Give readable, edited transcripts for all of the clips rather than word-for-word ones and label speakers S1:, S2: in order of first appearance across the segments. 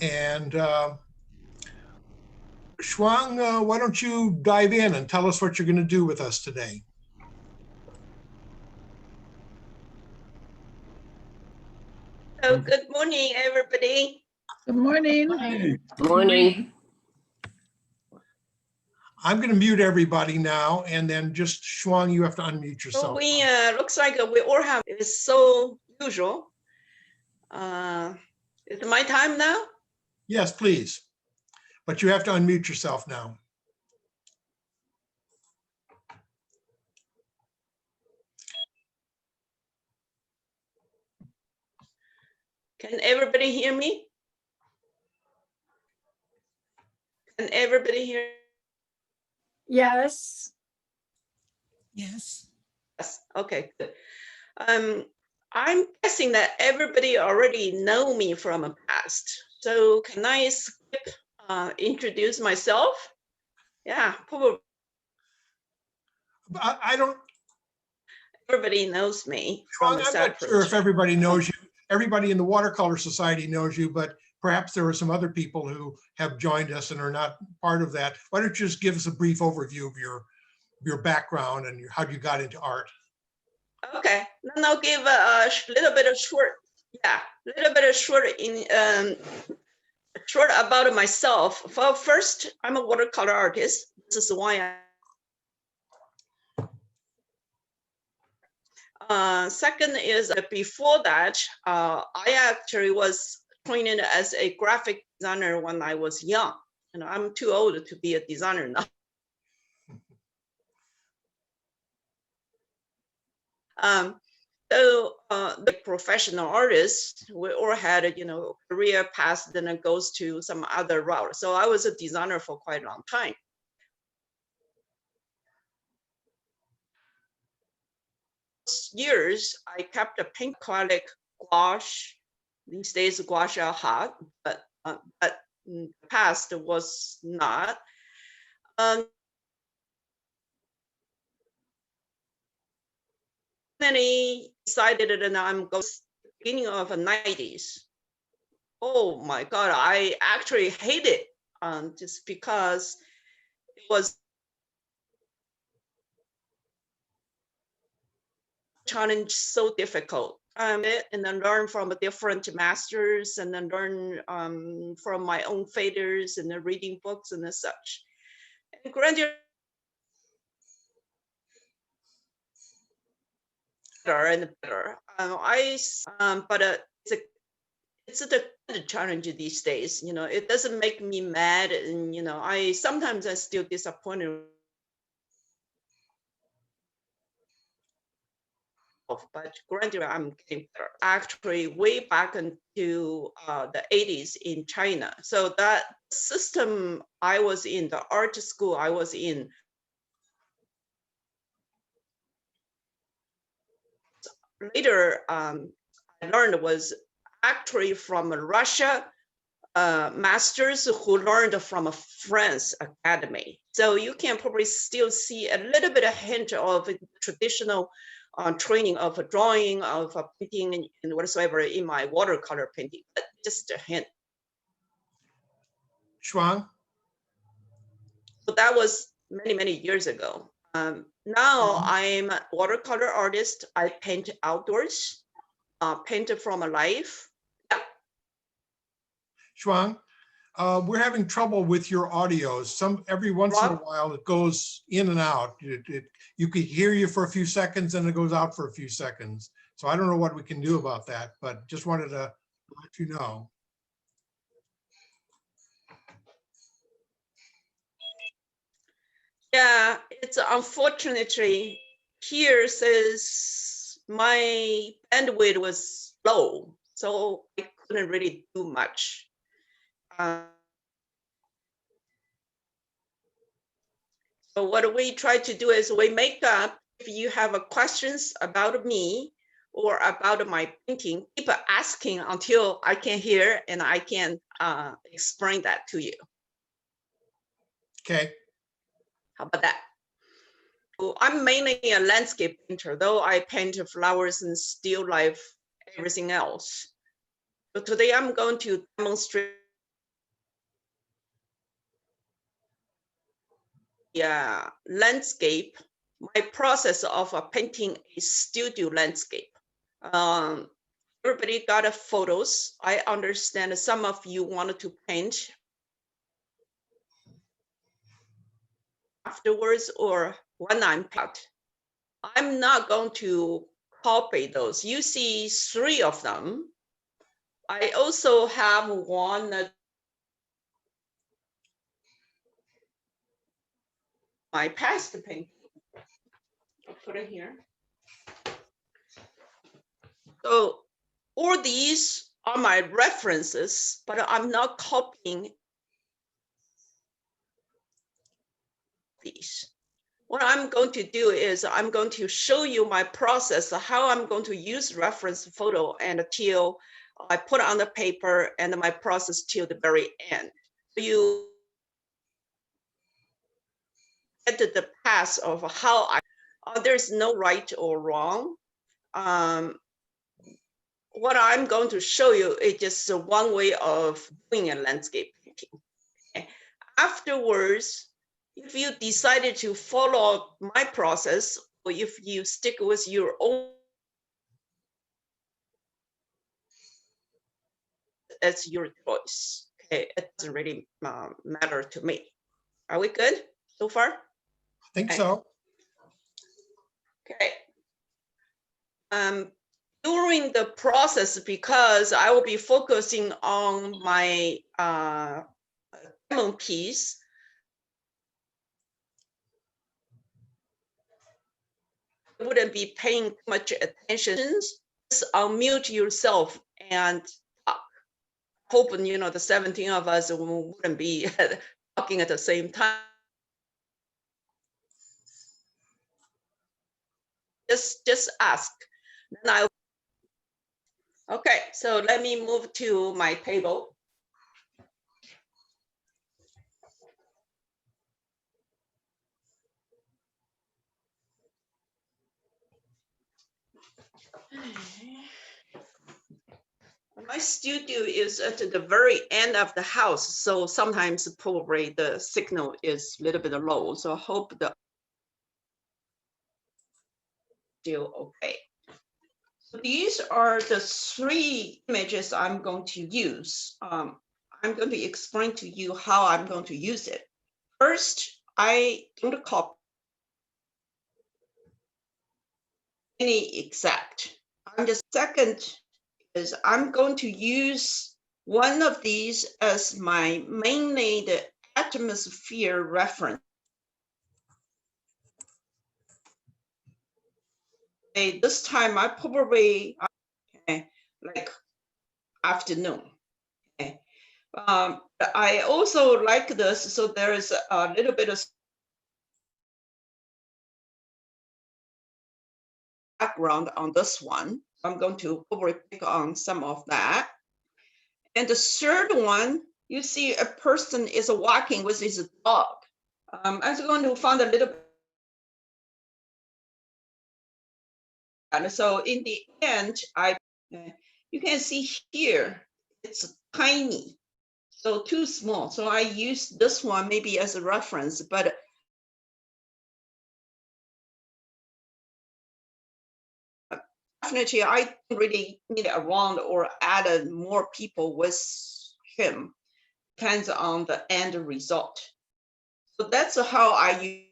S1: And Shuang, why don't you dive in and tell us what you're going to do with us today?
S2: So good morning, everybody.
S3: Good morning.
S4: Good morning.
S1: I'm going to mute everybody now, and then just Shuang, you have to unmute
S2: So
S1: yourself.
S2: we looks like we all have. It's so usual. Is it my time now?
S1: Yes, please. But you have to unmute yourself now.
S2: Can everybody hear me? Can everybody hear?
S3: Yes.
S5: Yes.
S2: Yes. Okay, good. I'm guessing that everybody already know me from the past. So can I skip introduce myself? Yeah, probably
S1: I don't,
S2: everybody knows me from
S1: Shuang,
S2: the
S1: I'm not sure if
S2: Cyprus.
S1: everybody knows you. Everybody in the Watercolor Society knows you, but perhaps there are some other people who have joined us and are not part of that. Why don't you just give us a brief overview of your background and how you got into art?
S2: Okay, then I'll give a little bit of short, short about myself. Well, first, I'm a watercolor artist. This is why second is before that, I actually was trained as a graphic designer when I was young. And I'm too old to be a designer now. So the professional artists, we all had a career path, then it goes to some other route. So I was a designer for quite a long time. Years, I kept a paint acrylic gouache. These days, gouache are hot, but in the past it was not. Then he decided that I'm going beginning of the 90s. Oh my God, I actually hate it just because it was challenge so difficult. And then learn from different masters and then learn from my own failures and then reading books and such. And granted, better and better. But it's the challenge these days. It doesn't make me mad, and I sometimes still disappointed. But granted, I'm getting better. Actually, way back into the 80s in China. So that system I was in, the art school I was in, later I learned was actually from Russia masters who learned from a France academy. So you can probably still see a little bit of hint of traditional training of drawing, of painting and whatsoever in my watercolor painting, but just a hint.
S1: Shuang?
S2: So that was many, many years ago. Now I'm a watercolor artist. I paint outdoors, paint from a life. Yeah.
S1: Shuang, we're having trouble with your audio. Every once in a while it goes in and out. You could hear you for a few seconds and it goes out for a few seconds. So I don't know what we can do about that, but just wanted to let you know.
S2: Yeah, it's unfortunately here says my bandwidth was low, so I couldn't really do much. So what we try to do is we make up, if you have questions about me or about my painting, keep asking until I can hear and I can explain that to you.
S1: Okay.
S2: How about that? So I'm mainly a landscape painter, though I paint flowers and still life, everything else. So today I'm going to demonstrate landscape, my process of painting a studio landscape. Everybody got photos. I understand some of you wanted to paint afterwards or when I'm out. I'm not going to copy those. You see 3 of them. I also have one my past painting. I'll put it here. So all these are my references, but I'm not copying these. What I'm going to do is I'm going to show you my process, how I'm going to use reference photo until I put on the paper and my process till the very end. So you get the path of how there's no right or wrong. What I'm going to show you is just one way of doing a landscape painting. Okay. Afterwards, if you decided to follow my process, or if you stick with your own, it's your choice. Okay, it doesn't really matter to me. Are we good so far?
S1: I think so.
S2: Okay. During the process, because I will be focusing on my demo piece, I wouldn't be paying much attention. Just unmute yourself and talk. Hoping, you know, the 17 of us wouldn't be talking at the same time. Just ask. Then okay, so let me move to my table. My studio is at the very end of the house, so sometimes probably the signal is a little bit low. So I hope the still okay. So these are the 3 images I'm going to use. I'm going to explain to you how I'm going to use it. First, I don't copy any exact. Second is I'm going to use one of these as my mainly the atmosphere reference. Okay, this time I probably like afternoon. Okay. I also like this, so there is a little bit of background on this one. I'm going to probably pick on some of that. And the third one, you see a person is walking with his dog. I'm going to find a little bit. And so in the end, you can see here, it's tiny, so too small. So I use this one maybe as a reference, but definitely I don't really need around or add more people with him. Depends on the end result. So that's how I use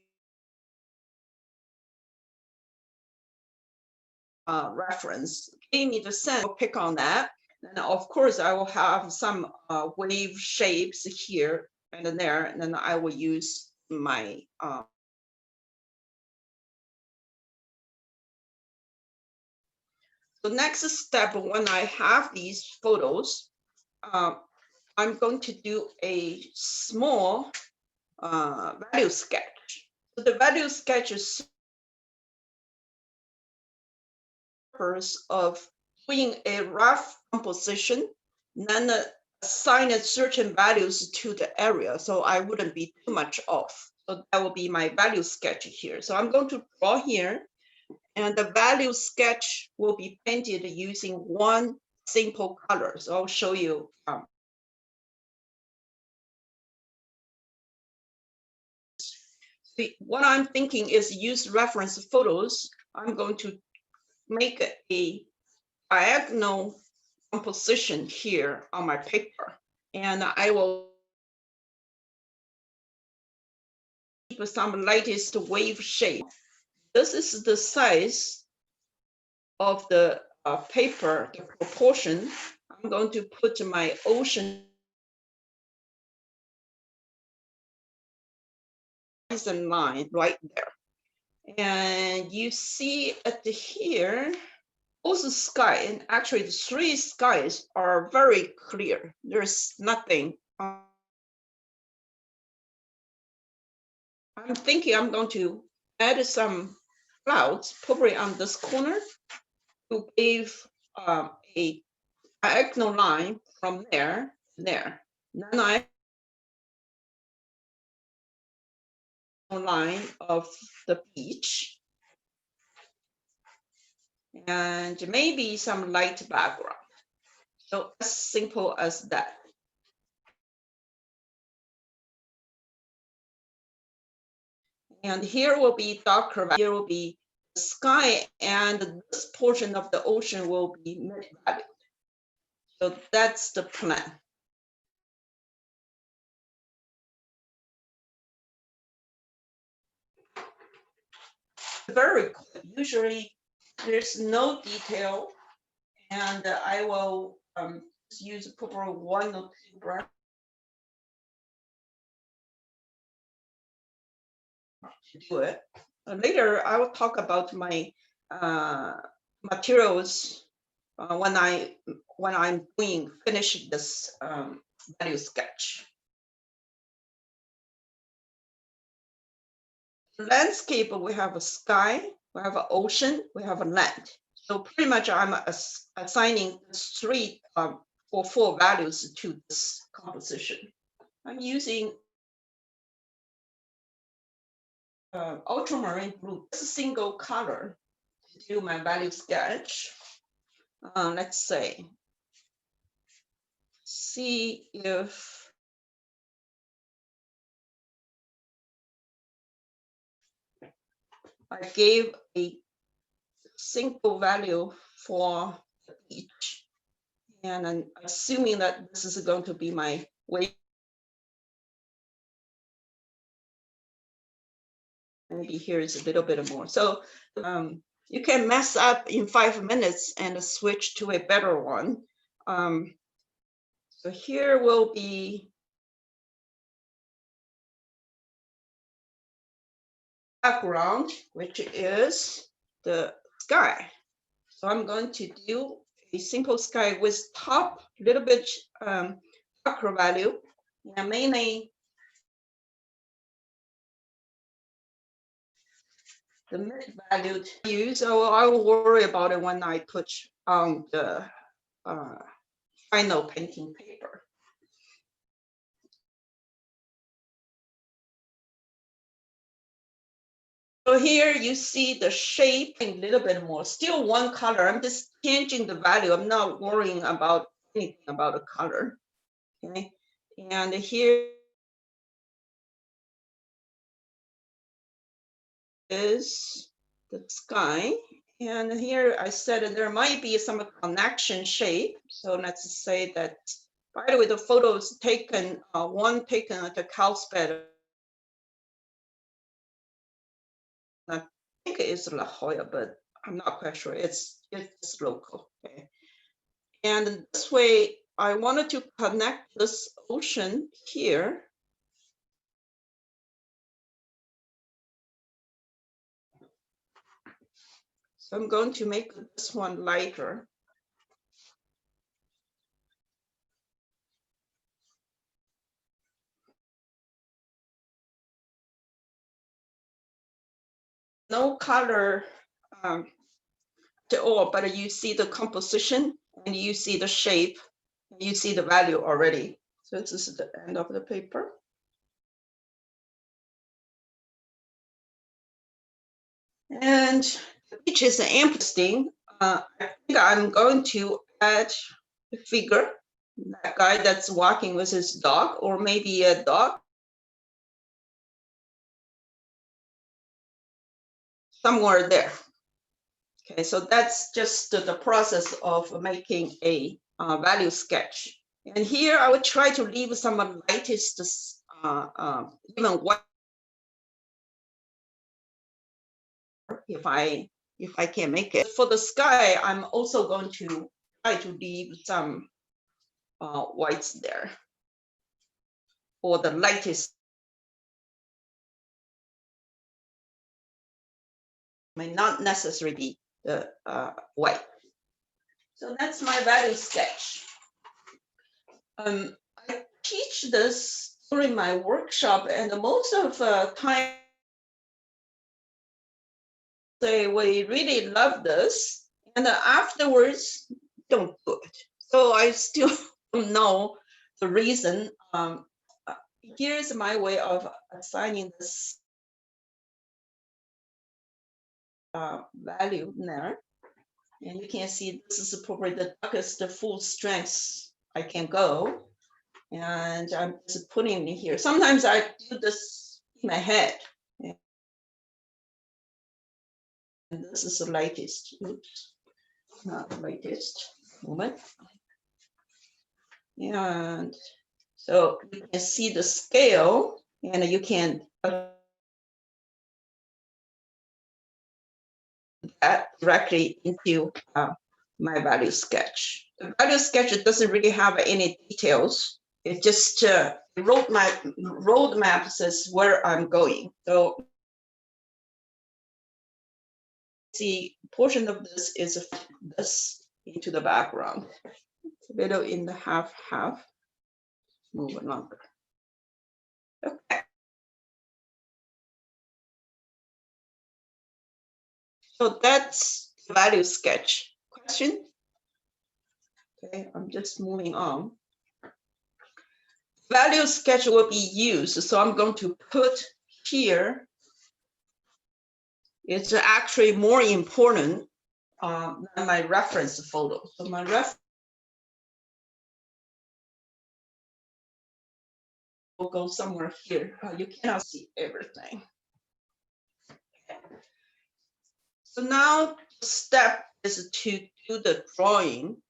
S2: reference. Give me the sense, I'll pick on that. And of course, I will have some wave shapes here and there, and then I will use my the next step when I have these photos, I'm going to do a small value sketch. So the value sketch is of doing a rough composition, then assign certain values to the area, so I wouldn't be too much off. So that will be my value sketch here. So I'm going to draw here, and the value sketch will be painted using one simple color. So I'll show you. what I'm thinking is use reference photos. I'm going to make a diagonal composition here on my paper, and I will keep some lightest wave shape. This is the size of the paper, the proportion. I'm going to put my ocean line right there. And you see at here, also sky, and actually the three skies are very clear. There's nothing. I'm thinking I'm going to add some clouds, probably on this corner, to give a diagonal line from there to there. Then I line of the beach, and maybe some light background. So as simple as that. And here will be darker, here will be the sky, and this portion of the ocean will be mid-valued. So that's the plan. Very quick. Usually there's no detail, and I will just use probably 1 or 2 brushes to do it. Later, I will talk about my materials when I'm finish this value sketch. Landscape, we have a sky, we have an ocean, we have a land. So pretty much I'm assigning 3 or 4 values to this composition. I'm using ultramarine blue, this single color, to do my value sketch. Let's say, see if I gave a single value for each, and I'm assuming that this is going to be my wave. Maybe here is a little bit more. So you can mess up in 5 minutes and switch to a better one. So here will be background, which is the sky. So I'm going to do a simple sky with top a little bit darker value, and mainly the mid-valued value. So I will worry about it when I put on the final painting paper. So here you see the shape a little bit more, still one color. I'm just changing the value. I'm not worrying about anything about the color. Okay, and here is the sky. And here I said that there might be some connection shape. So let's say that, by the way, the photo is taken, one taken at the Carlsbad. I think it is La Jolla, but I'm not quite sure. It's local. Okay. And this way, I wanted to connect this ocean here. So I'm going to make this one lighter. No color at all, but you see the composition and you see the shape, and you see the value already. So this is the end of the paper. And the beach is interesting. I think I'm going to add a figure, that guy that's walking with his dog, or maybe a dog. somewhere there. Okay, so that's just the process of making a value sketch. And here I would try to leave some lightest, even white, if I can make it. For the sky, I'm also going to try to leave some whites there, or the lightest. May not necessarily be the white. So that's my value sketch. I teach this during my workshop, and most of the time say we really love this, and afterwards don't do it. So I still don't know the reason. Here's my way of assigning this value there. And you can see this is probably the darkest full strength I can go. And I'm just putting it here. Sometimes I do this in my head. And this is the lightest. Oops, not the lightest moment. And so you can see the scale, and you can that directly into my value sketch. The value sketch doesn't really have any details. It just roadmap says where I'm going. So see, portion of this is this into the background. It's a little in the half. Move longer. Okay. So that's the value sketch. Question? Okay, I'm just moving on. Value sketch will be used, so I'm going to put here. It's actually more important than my reference photo. So my reference will go somewhere here. You cannot see everything. So now the step is to do the drawing.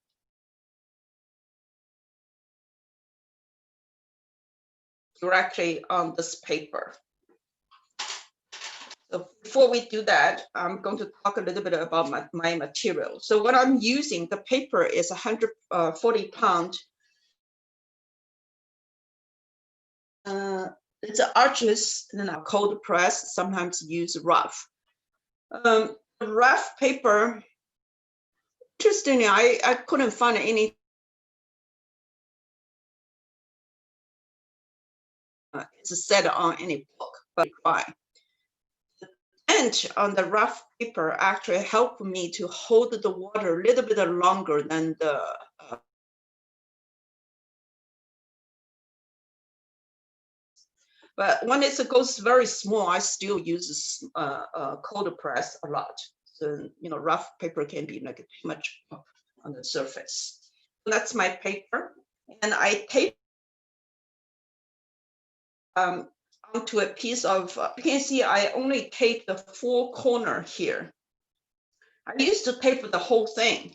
S2: Directly on this paper. So before we do that, I'm going to talk a little bit about my material. So what I'm using, the paper is 140 pound. It's an arches and a cold press, sometimes use rough. Rough paper, interestingly, I couldn't find any. It's set on any book, but fine. The ink on the rough paper actually helped me to hold the water a little bit longer than the but when it goes very small, I still use cold press a lot. So, rough paper can be like too much on the surface. That's my paper. And I tape onto a piece of, you can see I only tape the 4 corner here. I used to tape the whole thing.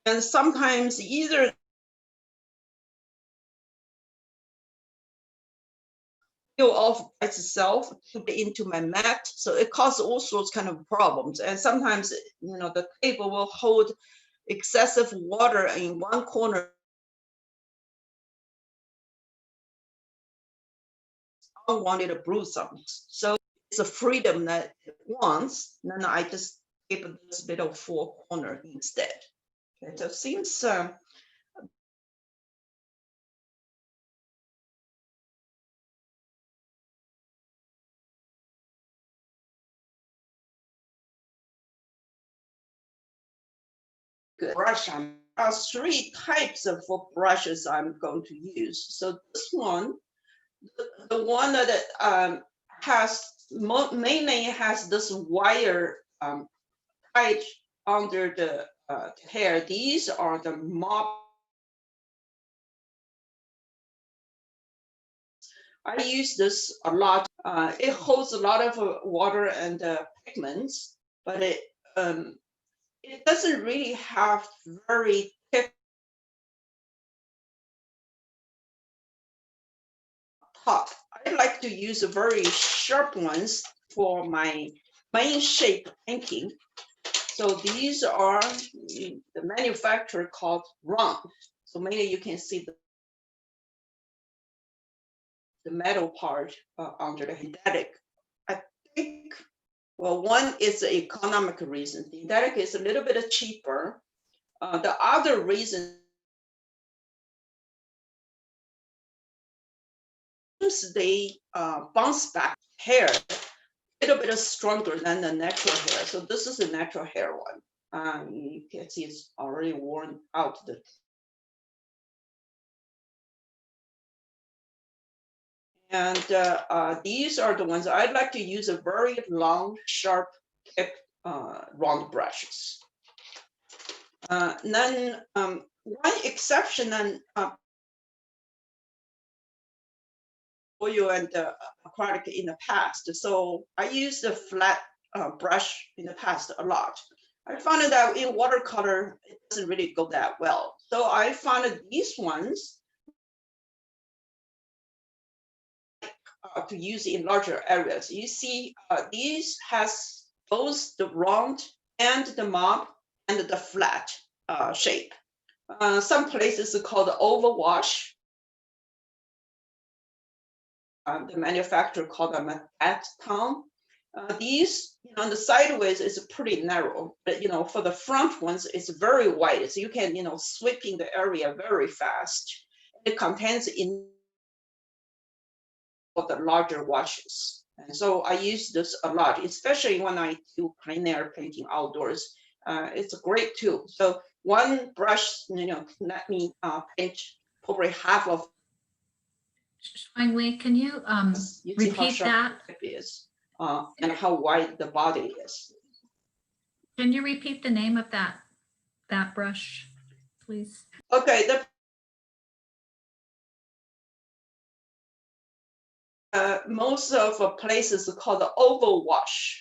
S2: And sometimes either off by itself into my mat, so it causes all sorts kind of problems. And sometimes the table will hold excessive water in one corner. I don't want it to bruise something, so it's a freedom that it wants. And then I just tape this little 4 corner instead. Okay, so it seems good. Brush. There are 3 types of brushes I'm going to use. So this one, the one that has mainly has this wire tied under the hair. These are the mop. I use this a lot. It holds a lot of water and pigments. but it doesn't really have very thick top. I like to use very sharp ones for my main shape painting. So these are the manufacturer called round. So mainly you can see the metal part under the synthetic. I think, well, one is the economic reason. The synthetic is a little bit cheaper. The other reason is they bounce back hair a little bit stronger than the natural hair. So this is a natural hair one. You can see it's already worn out. And these are the ones I'd like to use a very long, sharp tip round brushes. Then one exception on oil and acrylic in the past. So I used a flat brush in the past a lot. I found that in watercolor, it doesn't really go that well. So I found these ones to use in larger areas. You see, these has both the round and the mob and the flat shape. Some places are called overwash. The manufacturer called them at town. These, on the sideways is pretty narrow, but for the front ones, it's very wide. So you can, sweeping the area very fast. It contains in the larger washes. And so I use this a lot, especially when I do plein air painting outdoors. It's a great tool. So one brush, let me paint probably half of.
S3: Shuang Li, can you repeat that?
S2: It is, and how wide the body is.
S3: Can you repeat the name of that brush, please?
S2: Okay, most of places are called the overwash.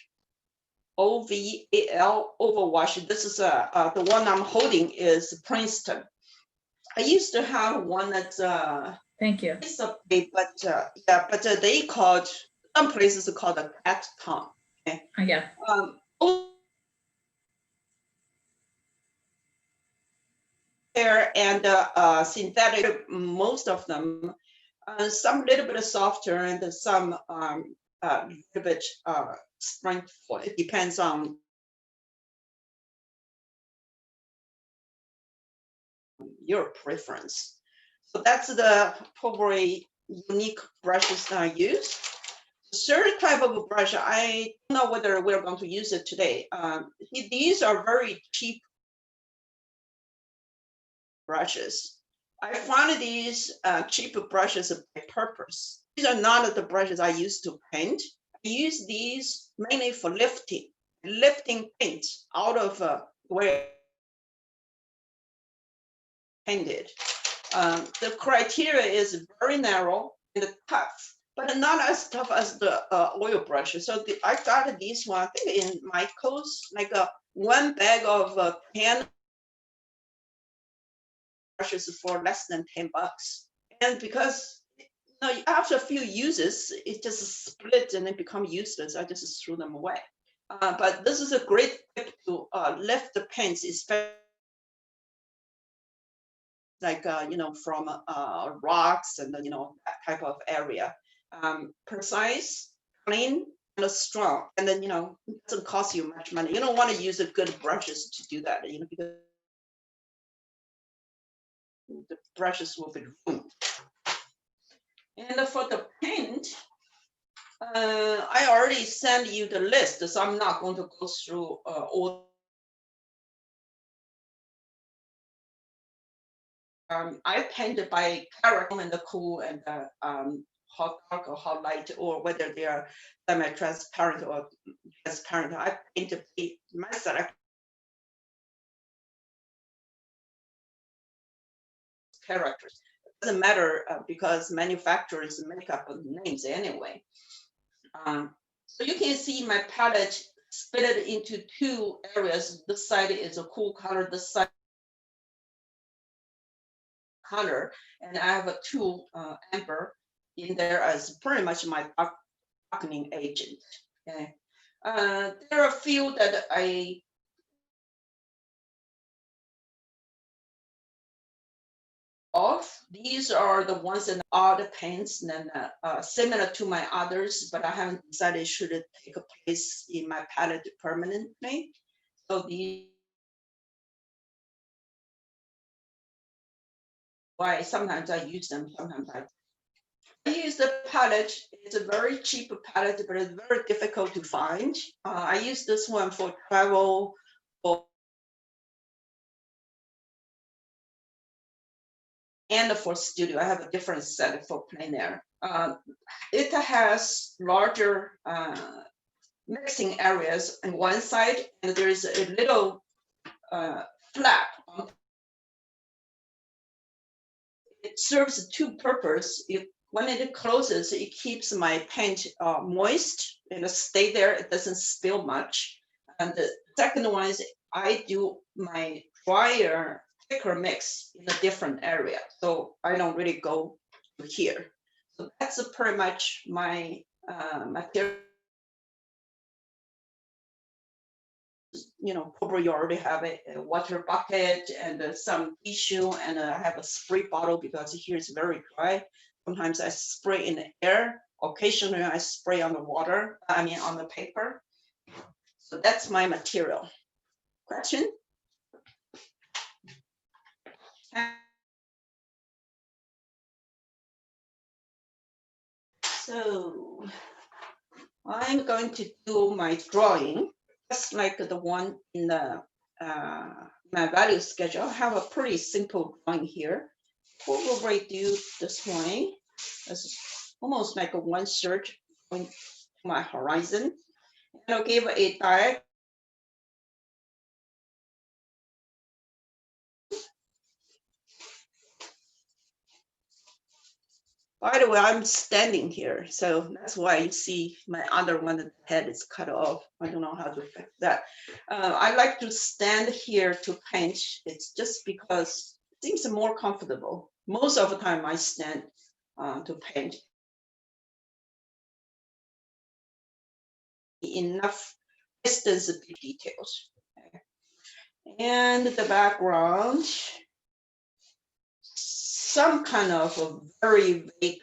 S2: OVAL, overwash. This is the one I'm holding is Princeton. I used to have one that's
S3: Thank you.
S2: it's a big, but yeah, but they called, some places are called a cat tongue. Okay.
S3: Yeah.
S2: Hair and synthetic, most of them, some a little bit softer and some a little bit springful. It depends on your preference. So that's the probably unique brushes that I use. The third type of brush, I don't know whether we're going to use it today. These are very cheap brushes. I found these cheap brushes by purpose. These are not the brushes I used to paint. I use these mainly for lifting paint out of where painted. The criteria is very narrow and tough, but not as tough as the oil brush. So I got these one, I think in Michael's, like one bag of 10 brushes for less than $10. And because after a few uses, it just split and then become useless. I just threw them away. But this is a great tip to lift the paints, especially like from rocks and that type of area. Precise, clean, and strong, and then it doesn't cost you much money. You don't want to use a good brushes to do that, because the brushes will be ruined. And for the paint, I already sent you the list, so I'm not going to go through all. I painted by character and the cool and how dark or how light, or whether they are semi-transparent or transparent. I painted my selection characters. It doesn't matter because manufacturers make up names anyway. So you can see my palette split it into two areas. This side is a cool color, this side color, and I have a two amber in there as pretty much my darkening agent. Okay, there are a few that I off. These are the ones in odd paints and similar to my others, but I haven't decided should it take a place in my palette permanently. So these why sometimes I use them, sometimes I use the palette. It's a very cheap palette, but it's very difficult to find. I use this one for travel, and for studio. I have a different set for plein air. It has larger mixing areas on one side, and there's a little flap. It serves two purposes. When it closes, it keeps my paint moist and stay there. It doesn't spill much. And the second one is I do my drier, thicker mix in a different area, so I don't really go to here. So that's pretty much my material. You know, probably you already have a water bucket and some tissue, and I have a spray bottle because here it's very dry. Sometimes I spray in the air. Occasionally I spray on the water, on the paper. So that's my material. Question? So I'm going to do my drawing just like the one in the my value schedule. I have a pretty simple drawing here. Probably do this way. This is almost like a 1/3 going to my horizon. And I'll give a diagonal. By the way, I'm standing here, so that's why you see my other one, the head is cut off. I don't know how to fix that. I like to stand here to paint. It's just because it seems more comfortable. Most of the time I stand to paint. Enough distance of details. Okay. And the background, some kind of a very vague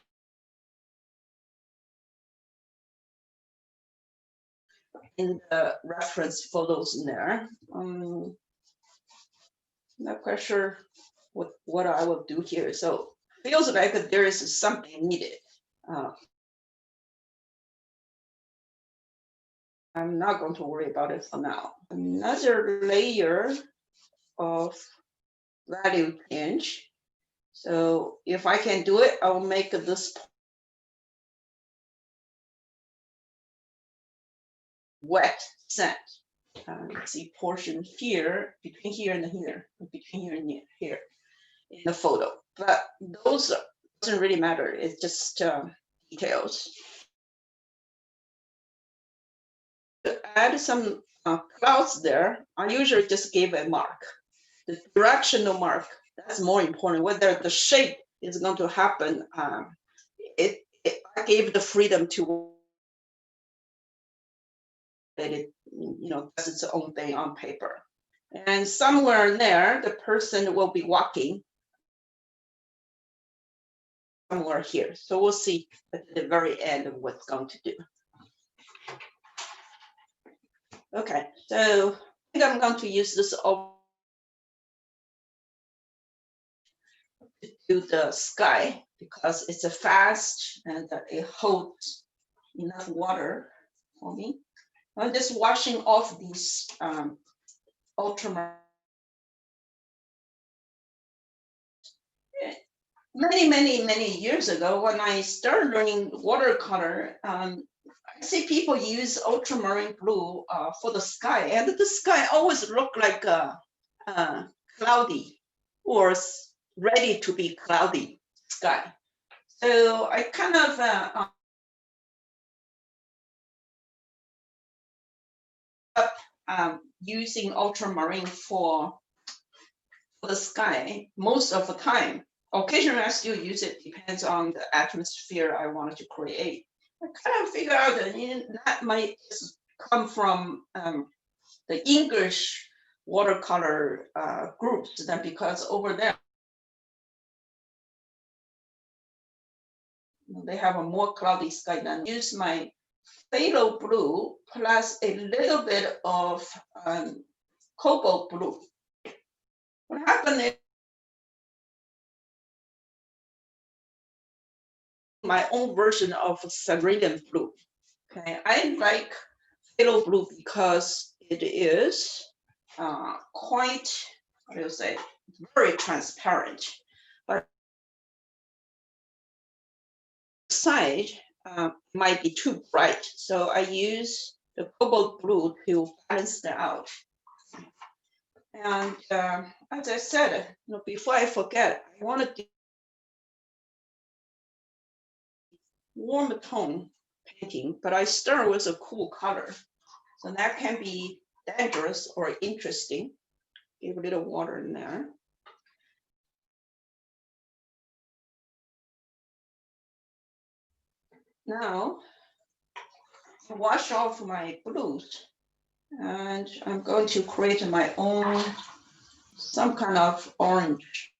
S2: in the reference photos in there. Not quite sure what I will do here. So feels like there is something needed. I'm not going to worry about it for now. Another layer of value change. So if I can do it, I'll make this wet sand. Let's see, portion here, between here and here, between here and here in the photo. But those doesn't really matter. It's just details. To add some clouds there, I usually just give a mark. The directional mark, that's more important. Whether the shape is going to happen, I gave the freedom to that it, does its own thing on paper. And somewhere in there, the person will be walking somewhere here. So we'll see at the very end of what's going to do. Okay, so I think I'm going to use this to do the sky because it's a fast and it holds enough water for me. I'm just washing off these ultramarine. Many years ago, when I started learning watercolor, I see people use ultramarine blue for the sky, and the sky always looked like cloudy or ready to be cloudy sky. So I kind of using ultramarine for the sky most of the time. Occasionally, I still use it, depends on the atmosphere I wanted to create. I kind of figure out that that might come from the English watercolor groups, then because over there, they have a more cloudy sky than use my phthalo blue plus a little bit of cobalt blue. What happened is my own version of cerulean blue. Okay, I like phthalo blue because it is quite, what do you say, very transparent. But the side might be too bright, so I use the cobalt blue to balance that out. And as I said, before I forget, I want to do warm tone painting, but I start with a cool color. So that can be dangerous or interesting. Give a little water in there. Now, I wash off my blues and I'm going to create my own, some kind of orange.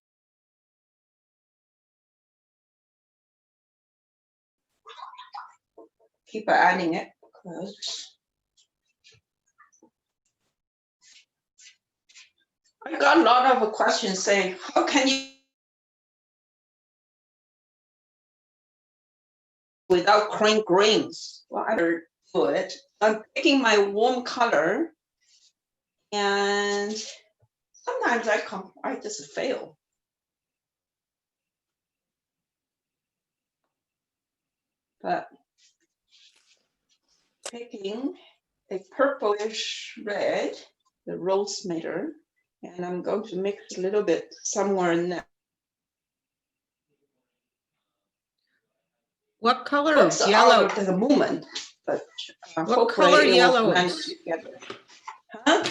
S2: Keep adding it because I got a lot of questions saying, how can you without cream greens? Well, I better do it. I'm picking my warm color and sometimes I just fail. But picking a purplish red, the rose madder, and I'm going to mix a little bit somewhere in there.
S4: What color
S2: Looks
S4: is yellow?
S2: out of the moment, but
S4: What color
S2: hopefully it will
S4: yellow
S2: blend
S4: is?
S2: together. Huh?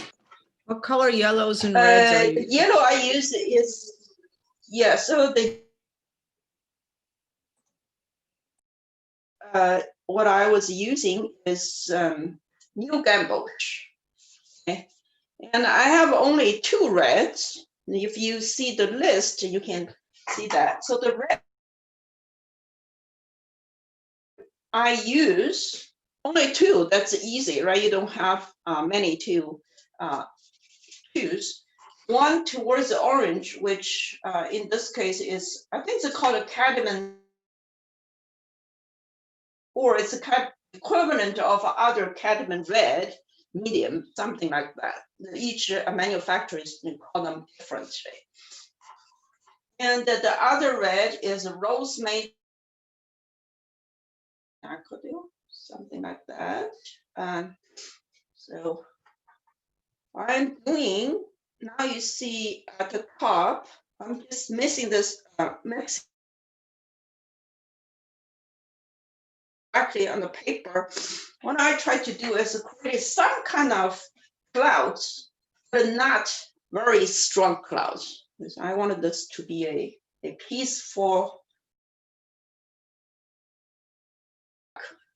S4: What color yellows and reds are you?
S2: Yellow I use is, yeah, so what I was using is New Gamboge. Okay. And I have only 2 reds. If you see the list, you can see that. So the red I use only 2. That's easy, right? You don't have many to choose. One towards the orange, which in this case is, I think it's called a cadmium, or it's a equivalent of other cadmium red, medium, something like that. Each manufacturers call them differently. And the other red is a rose madder, something like that. So I'm doing, now you see at the top, I'm just missing this mix actually on the paper. What I try to do is create some kind of clouds, but not very strong clouds. Because I wanted this to be a peaceful,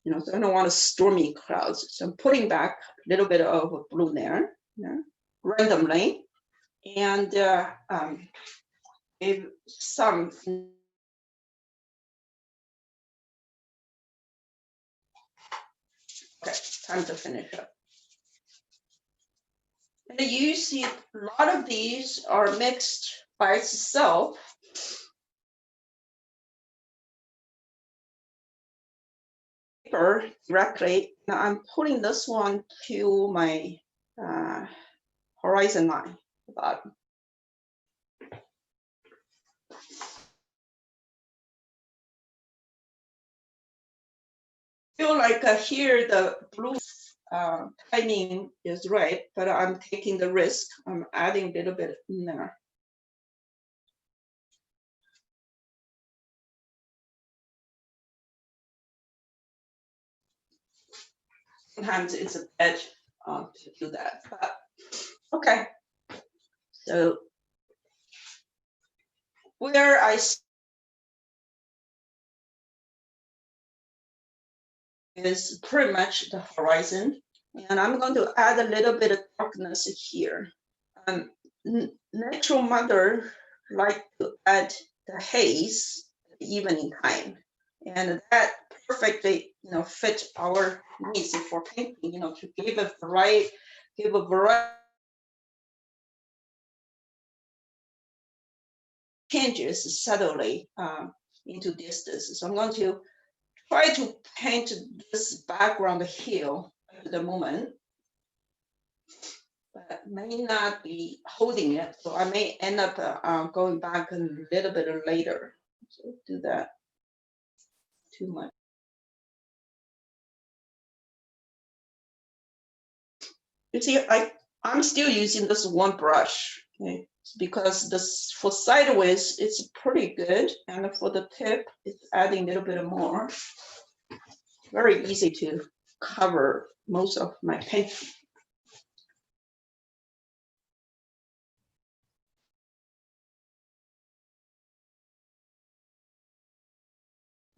S2: so I don't want stormy clouds. So I'm putting back a little bit of blue there, randomly, and give some. Okay, time to finish up. And you see a lot of these are mixed by itself. Directly. Now I'm putting this one to my horizon line, the bottom. Feel like here the blue timing is right, but I'm taking the risk. I'm adding a little bit in there. Sometimes it's a bit to do that. But, okay, so where I is pretty much the horizon, and I'm going to add a little bit of darkness here. Natural mother like to add the haze evening time, and that perfectly fit our needs for painting, to give a variety changes subtly into distance. So I'm going to try to paint this background hill at the moment, but may not be holding it. So I may end up going back a little bit later. So do that too much. You see, I'm still using this one brush, okay? Because this for sideways, it's pretty good. And for the tip, it's adding a little bit more. Very easy to cover most of my painting.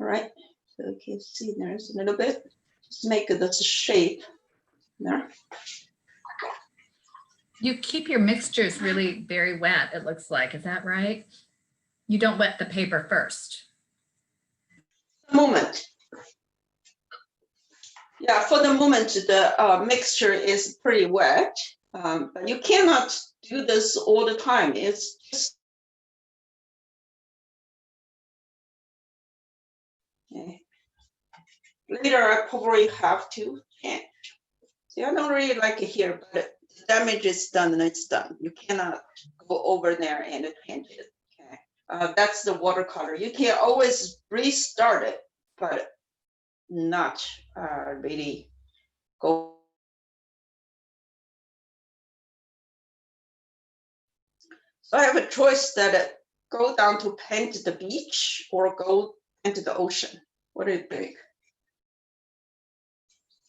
S2: All right, so you can see there's a little bit. Just make this shape there.
S3: You keep your mixtures really very wet, it looks like. Is that right? You don't wet the paper first.
S2: The moment. Yeah, for the moment, the mixture is pretty wet, but you cannot do this all the time. It's just okay. Later, I probably have to change. See, I don't really like it here, but the damage is done and it's done. You cannot go over there and change it. Okay, that's the watercolor. You can always restart it, but not really go. So I have a choice that go down to paint the beach or go into the ocean. What do you think?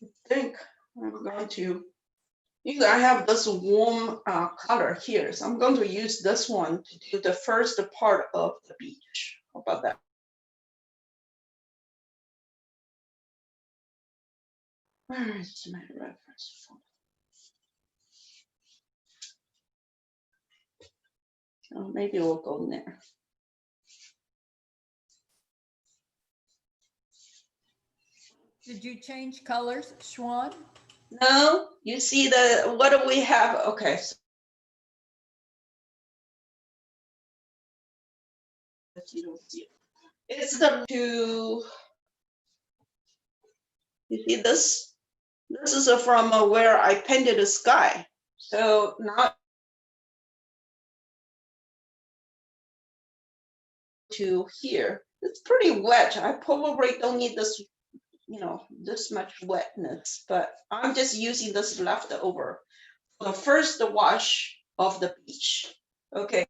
S2: I think I'm going to, I have this warm color here, so I'm going to use this one to do the first part of the beach. How about that? Where is my reference photo? Oh, maybe we'll go there.
S6: Did you change colors, Shuang?
S2: No, you see the, what do we have? Okay. So you don't see it. It's the two, you see this? This is from where I painted the sky. So now to here, it's pretty wet. I probably don't need this, this much wetness, but I'm just using this leftover for the first wash of the beach. Okay.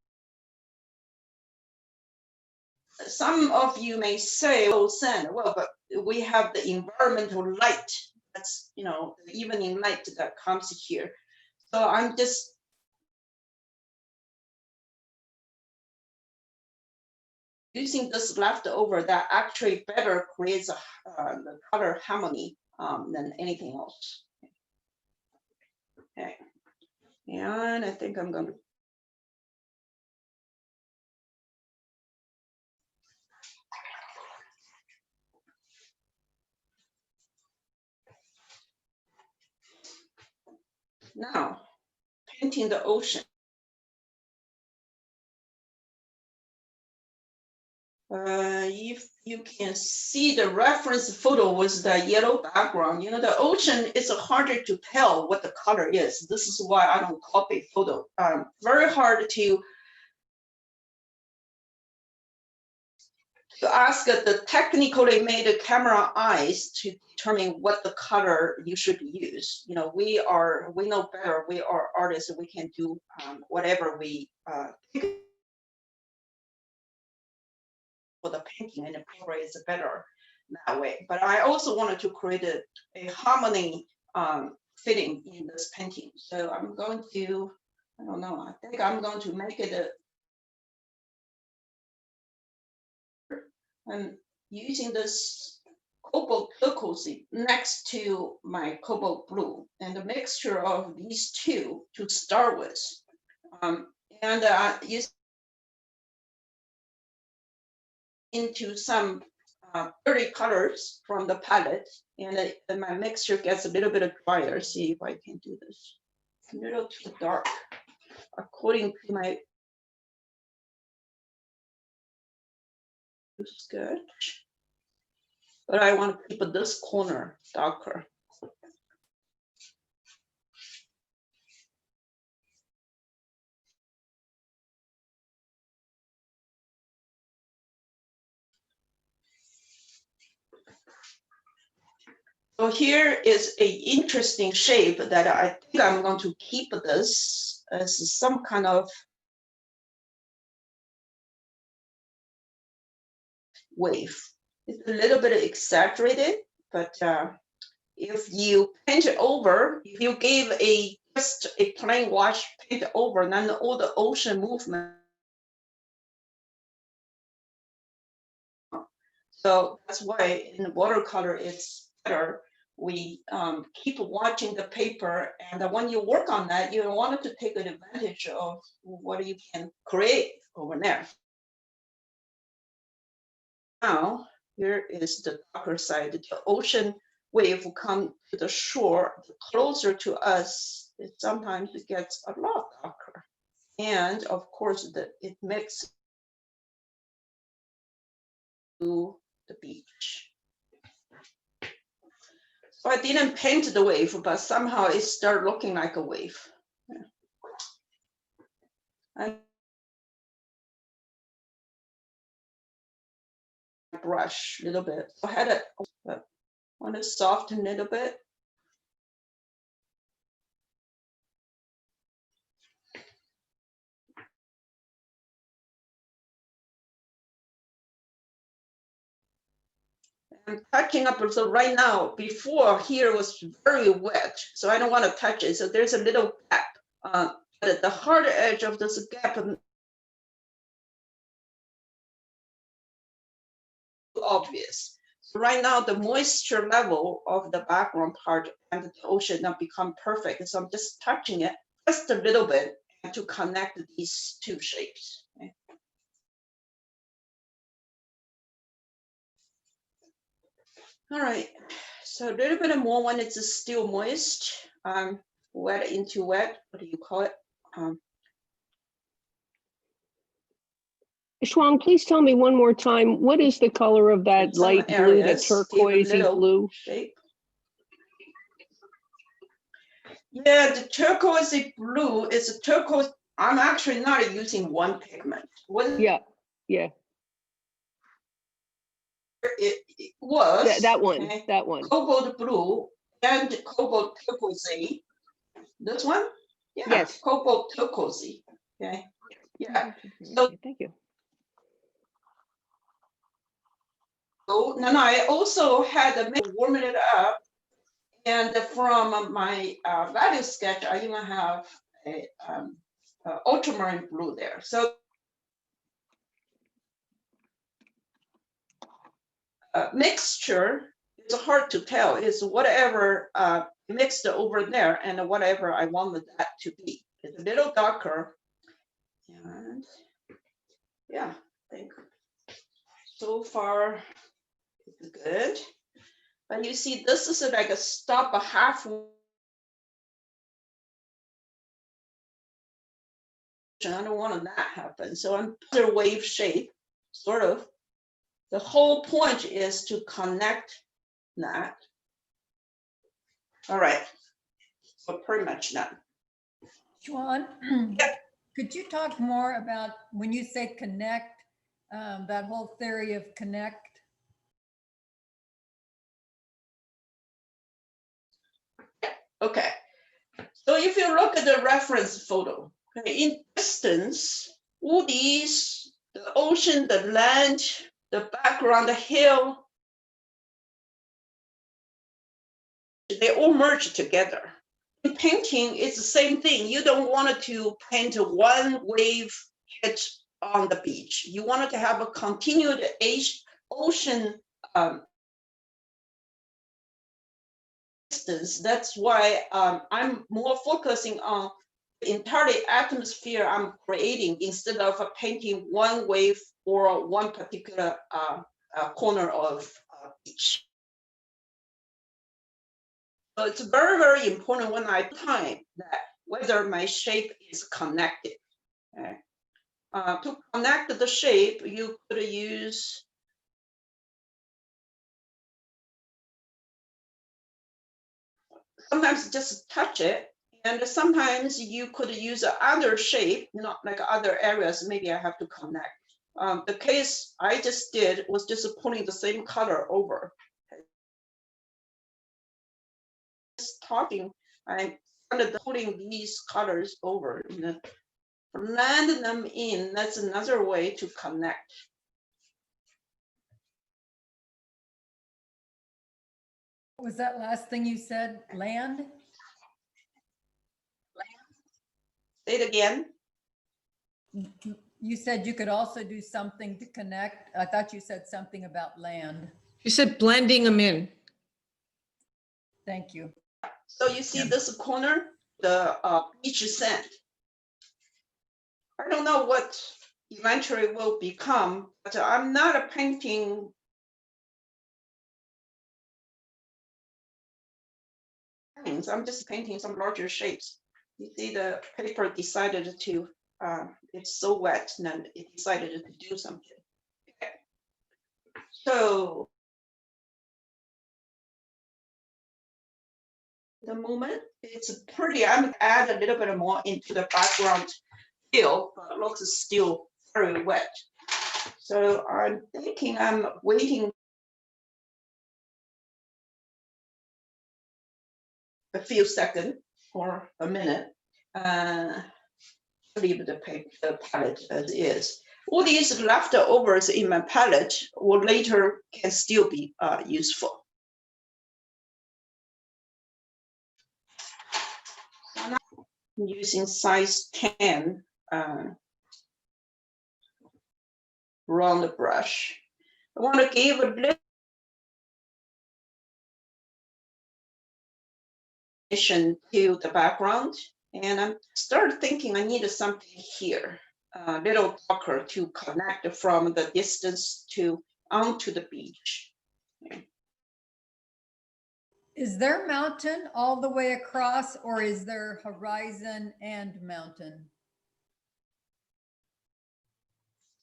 S2: Some of you may say, oh, Sen, well, but we have the environmental light. That's, the evening light that comes here. So I'm just using this leftover that actually better creates the color harmony than anything else. Okay, and I think I'm going to. Now, painting the ocean. If you can see the reference photo with the yellow background, the ocean is harder to tell what the color is. This is why I don't copy photo. Very hard to ask the technically made camera eyes to determine what the color you should use. We know better. We are artists. We can do whatever we for the painting, and the paper is better that way. But I also wanted to create a harmony
S4: fitting in this painting. So I'm going to, I don't know, I think I'm going to make it I'm using this cobalt turquoise next to my cobalt blue, and the mixture of these two to start with. And use into some dirty colors from the palette, and my mixture gets a little bit drier. See if I can do this. It's a little too dark, according to my sketch. But I want to keep this corner darker. So here is an interesting shape that I think I'm going to keep this as some kind of wave. It's a little bit exaggerated, but if you paint it over, if you give just a plain wash paint over, then all the ocean movement. So that's why in watercolor it's better. We keep watching the paper, and when you work on that, you want to take advantage of what you can create over there. Now, here is the darker side. The ocean wave will come to the shore. Closer to us, sometimes it gets a lot darker. And of course, it mixes to the beach. So I didn't paint the wave, but somehow it started looking like a wave. Yeah. And brush a little bit. I had it, but want to soften it a bit. I'm touching up, so right now, before here was very wet, so I don't want to touch it. So there's a little gap. But the hard edge of this gap obvious. So right now, the moisture level of the background part and the ocean now become perfect. So I'm just touching it just a little bit to connect these two shapes. Okay. All right, so a little bit more when it's still moist, wet into wet, what do you call it?
S7: Shuang, please tell me one more time, what is the color of that light blue, that turquoisey blue?
S4: Shape. Yeah, the turquoisey blue is a turquoise. I'm actually not using one pigment.
S7: Yeah.
S4: It was
S7: That one,
S4: okay,
S7: that one.
S4: cobalt blue and cobalt turquoisey. This one? Yeah,
S7: Yes.
S4: cobalt turquoisey. Okay. Yeah. So
S7: Thank you.
S4: then I also had warming it up, and from my value sketch, I even have a ultramarine blue there. So mixture is hard to tell. It's whatever mixed over there and whatever I wanted that to be. It's a little darker, and yeah, I think so far it's good. But you see, this is like a stop a half. I don't want that happen. So I'm another wave shape, sort of. The whole point is to connect that. All right, so pretty much done.
S6: Shuang, could you talk more about when you say connect, that whole theory of connect?
S4: Okay, so if you look at the reference photo, okay, in distance, all these, the ocean, the land, the background, the hill, they all merge together. painting, it's the same thing. You don't want it to paint one wave hit on the beach. You wanted to have a continued ocean distance. That's why I'm more focusing on the entire atmosphere I'm creating instead of painting one wave or one particular corner of beach. So it's very, very important when I time that whether my shape is connected. Okay. To connect the shape, you could use sometimes just touch it, and sometimes you could use other shape, not like other areas. Maybe I have to connect. The case I just did was just putting the same color over. Just talking, I started putting these colors over and blend them in. That's another way to connect.
S6: What was that last thing you said? Land?
S4: Say it again.
S6: You said you could also do something to connect. I thought you said something about land.
S8: She said blending them in.
S6: Thank you.
S4: So you see this corner, the beach sand. I don't know what eventually will become, but I'm not painting lines. I'm just painting some larger shapes. You see the paper decided to, it's so wet, and then it decided to do something. Okay. So the moment it's pretty, I'm gonna add a little bit more into the background fill, but it looks still very wet. So I'm thinking I'm waiting a few seconds or a minute. Leave the palette as is. All these leftovers in my palette will later can still be useful. So now I'm using size 10 round brush. I want to give a little to the background, and I started thinking I needed something here, a little darker to connect from the distance to onto the beach. Okay.
S6: Is there mountain all the way across, or is there horizon and mountain?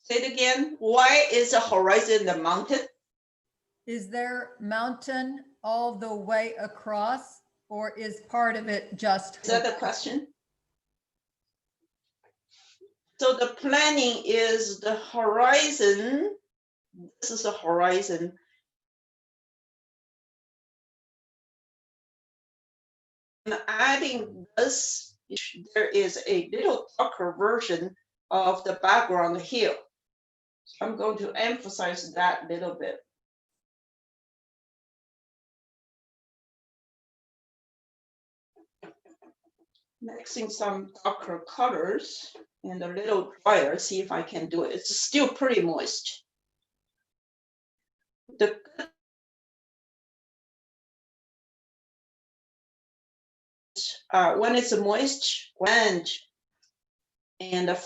S4: Say it again. Why is the horizon the mountain?
S6: Is there mountain all the way across, or is part of it just?
S4: Is that the question? So the planning is the horizon. This is the horizon. And adding this, there is a little darker version of the background here. So I'm going to emphasize that a little bit. Mixing some darker colors and a little drier, see if I can do it. It's still pretty moist. When it's moist, and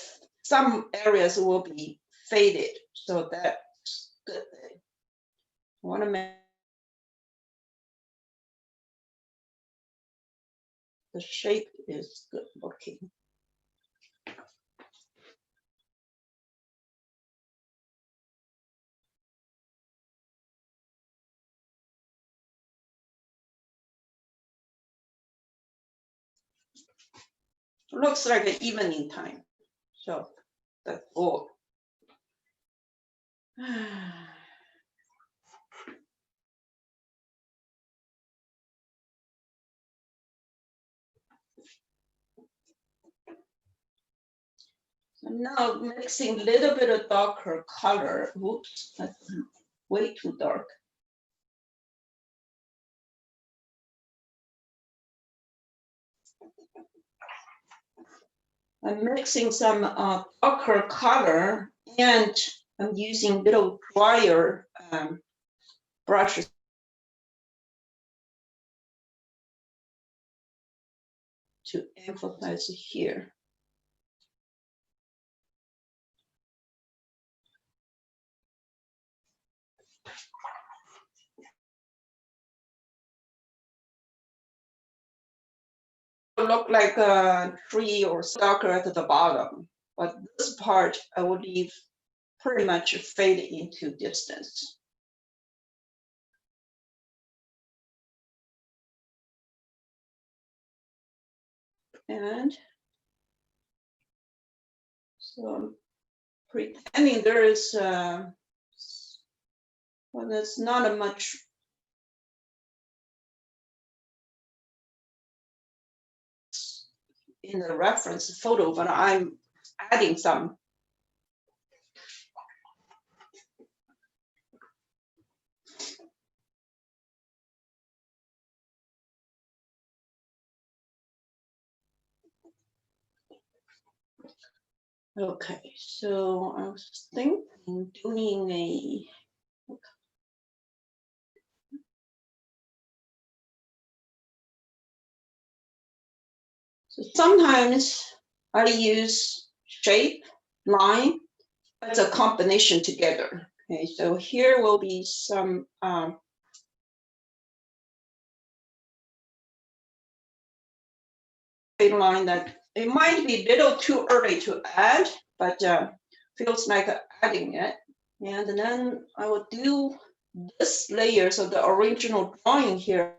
S4: some areas will be faded, so that's good. I want to make the shape is good looking. Looks like an evening time, so that's all. Now mixing a little bit of darker color. Whoops, that's way too dark. I'm mixing some darker color, and I'm using little drier brushes to emphasize here. Look like a tree or stalker at the bottom, but this part I will leave pretty much fade into distance. And so I'm pretending there is, well, there's not a much in the reference photo, but I'm adding some. Okay, so I was thinking doing a, so sometimes I use shape, line, it's a combination together. Okay, so here will be some line that it might be a little too early to add, but feels like adding it. And then I will do this layer, so the original drawing here.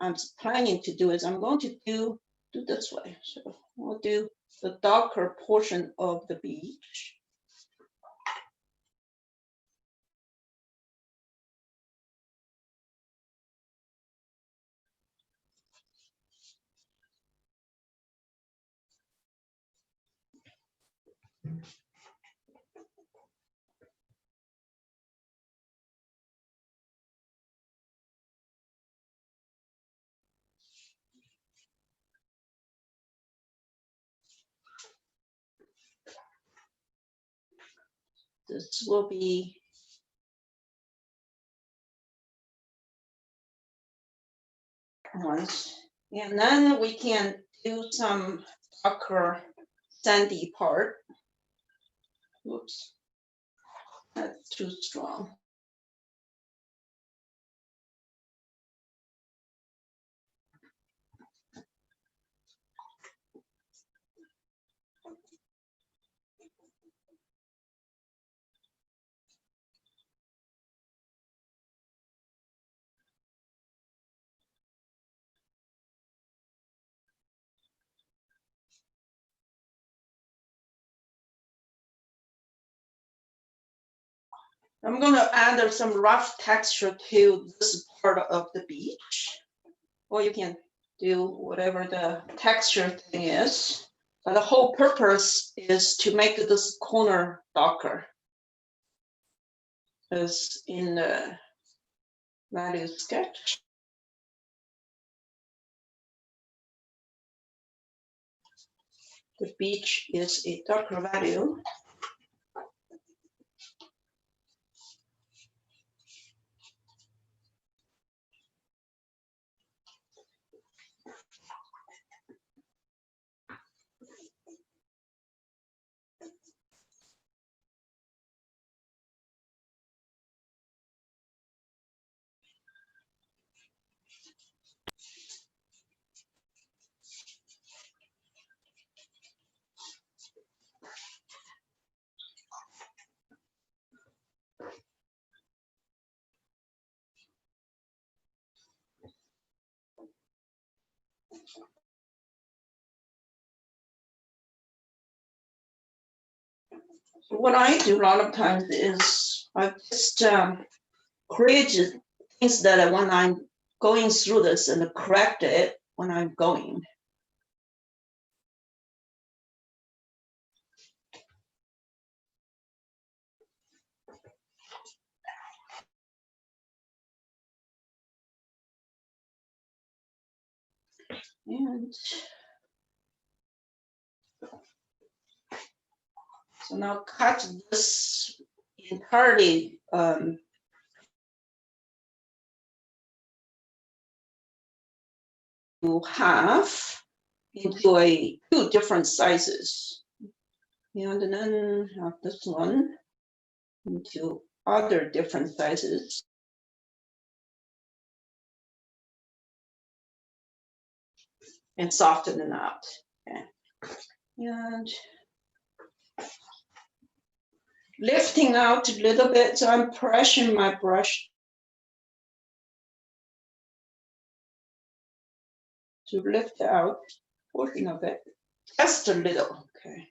S4: I'm planning to do is I'm going to do this way. So I'll do the darker portion of the beach. This will be once, and then we can do some darker sandy part. Whoops, that's too strong. I'm going to add some rough texture to this part of the beach, or you can do whatever the texture thing is. But the whole purpose is to make this corner darker. As in the value sketch. The beach is a darker value. So what I do a lot of times is I just create things that when I'm going through this and correct it when I'm going. And so now cut this entirely to half into two different sizes. And then have this one into other different sizes. And soften it out. Okay. And lifting out a little bit, so I'm pressing my brush to lift out a portion of it, just a little, okay.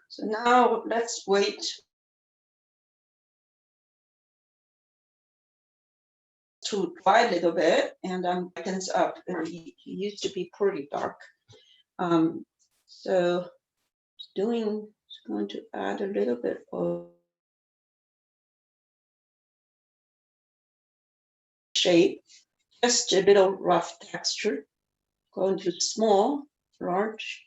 S4: So now let's wait to dry a little bit, and I'm brightens up. It used to be pretty dark. So going to add a little bit of shape, just a little rough texture. Going to small, large.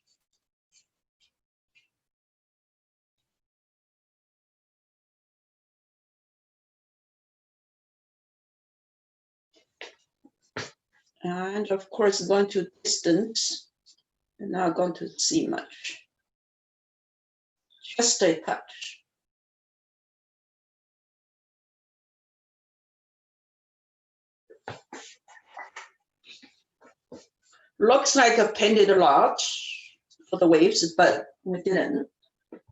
S4: And of course, going to distance, and not going to see much. Just a touch. Looks like I painted a lot for the waves, but we didn't.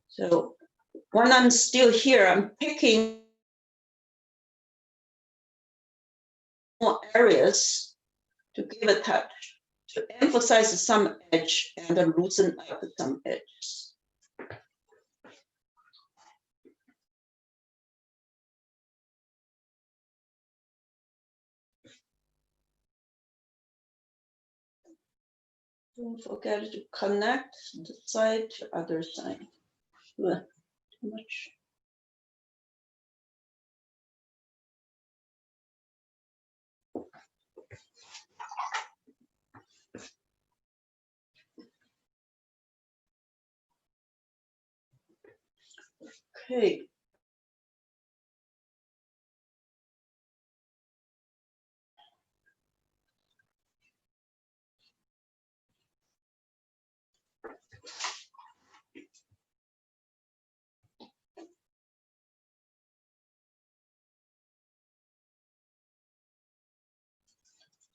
S4: So when I'm still here, I'm picking more areas to give a touch, to emphasize some edge and then loosen up some edges. Don't forget to connect the side to other side. Ugh, too much. Okay.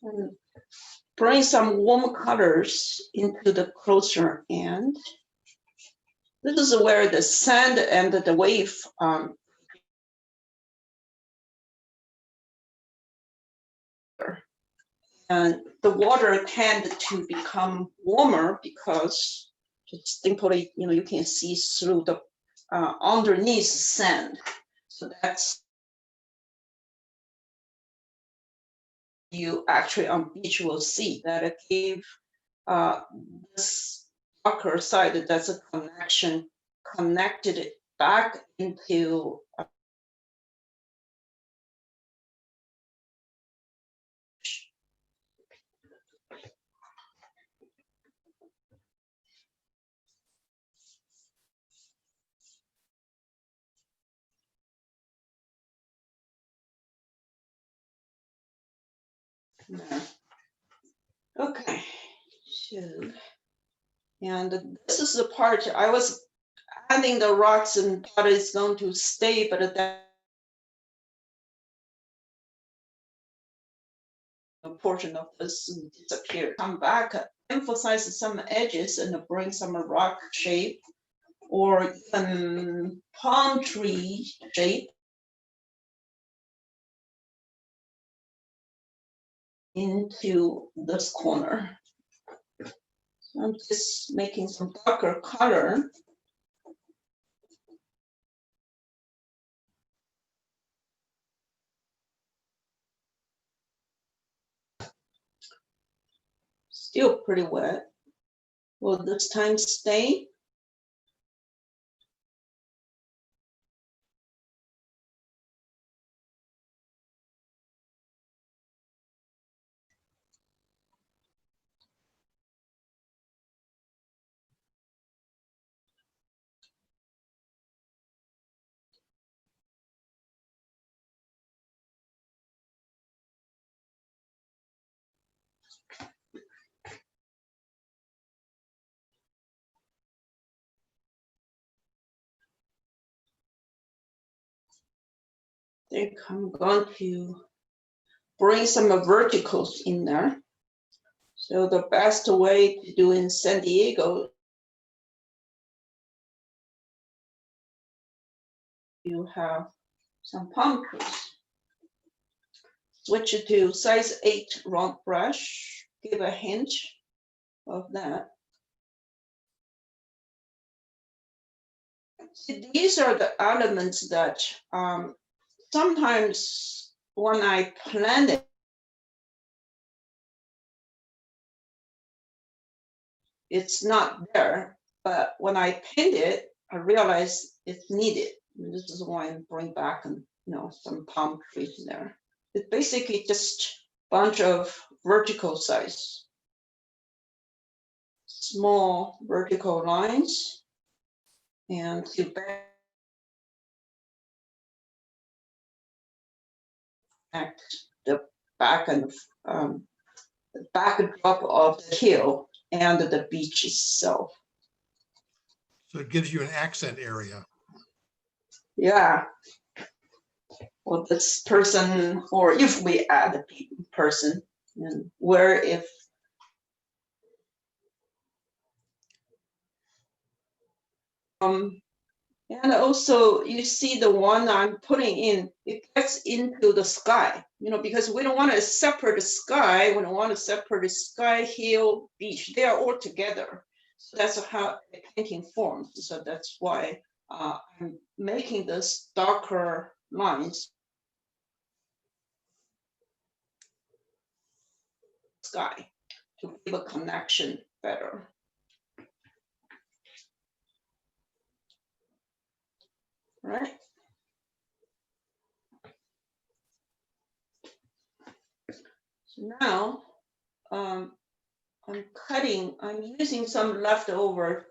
S4: And bring some warm colors into the closer end. This is where the sand and the wave and the water tend to become warmer because it's simply, you can see through the underneath sand. So that's you actually on beach will see that it gave this darker side, that's a connection, connected it back into okay. So, and this is the part I was adding the rocks and thought it's going to stay, but that a portion of this disappear. Come back, emphasize some edges and bring some rock shape or even palm tree shape into this corner. So I'm just making some darker color. Still pretty wet. Will this time stay? think I'm going to bring some verticals in there. So the best way to do in San Diego, you have some palm trees. Switch it to size 8 round brush, give a hint of that. See, these are the elements that sometimes when I plan it, it's not there, but when I paint it, I realize it's needed. And this is why I bring back and some palm trees in there. It's basically just a bunch of vertical size, small vertical lines, and to back the back and the backdrop of the hill and the beach itself.
S1: So it gives you an accent area.
S4: Yeah. Well, this person, or if we add a person, and where if and also you see the one I'm putting in, it gets into the sky, because we don't want to separate the sky. We don't want to separate the sky, hill, beach. They are all together. So that's how the painting forms. So that's why I'm making this darker lines. Sky to give a connection better. Right. So now I'm using some leftover,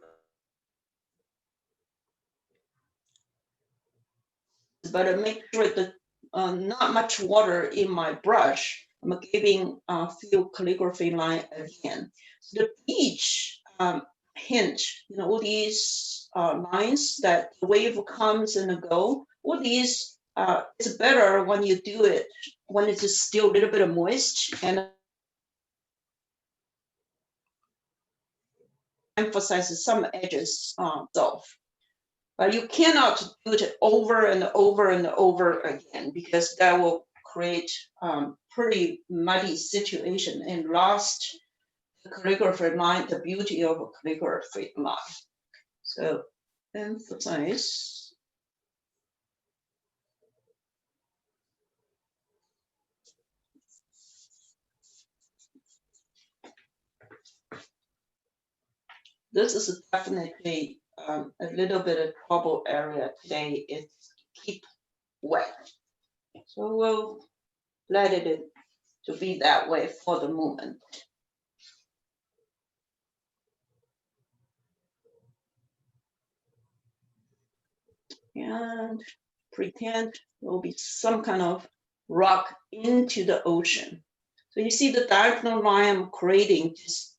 S4: but make sure that not much water in my brush. I'm giving a few calligraphy line again. So the beach hint, all these lines that the wave comes and go, all these, it's better when you do it when it's still a little bit of moist and emphasizes some edges off. But you cannot do it over and over and over again, because that will create pretty muddy situation and lost the calligraphy line, the beauty of a calligraphy line. So emphasize. This is definitely a little bit of trouble area today. It's keep wet. So we'll let it to be that way for the moment. And pretend there will be some kind of rock into the ocean. So you see the diagonal line I'm creating just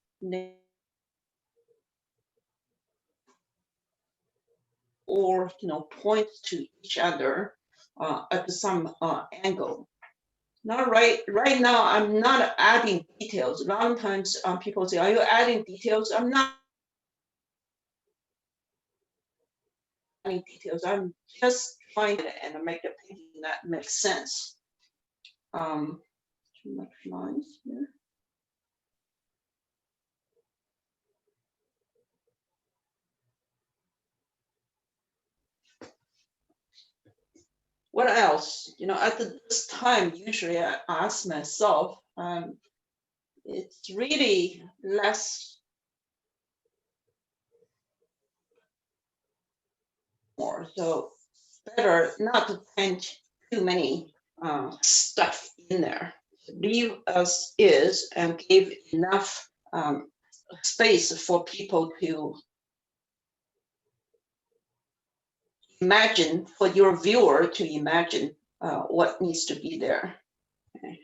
S4: or points to each other at some angle. Now, right now, I'm not adding details. A lot of times people say, are you adding details? I'm not adding details. I'm just trying it and make the painting that makes sense. Too much lines here. What else? At this time, usually I ask myself, it's really less more. So better not to paint too many stuff in there. Leave as is and give enough space for people to imagine, for your viewer to imagine what needs to be there. Okay.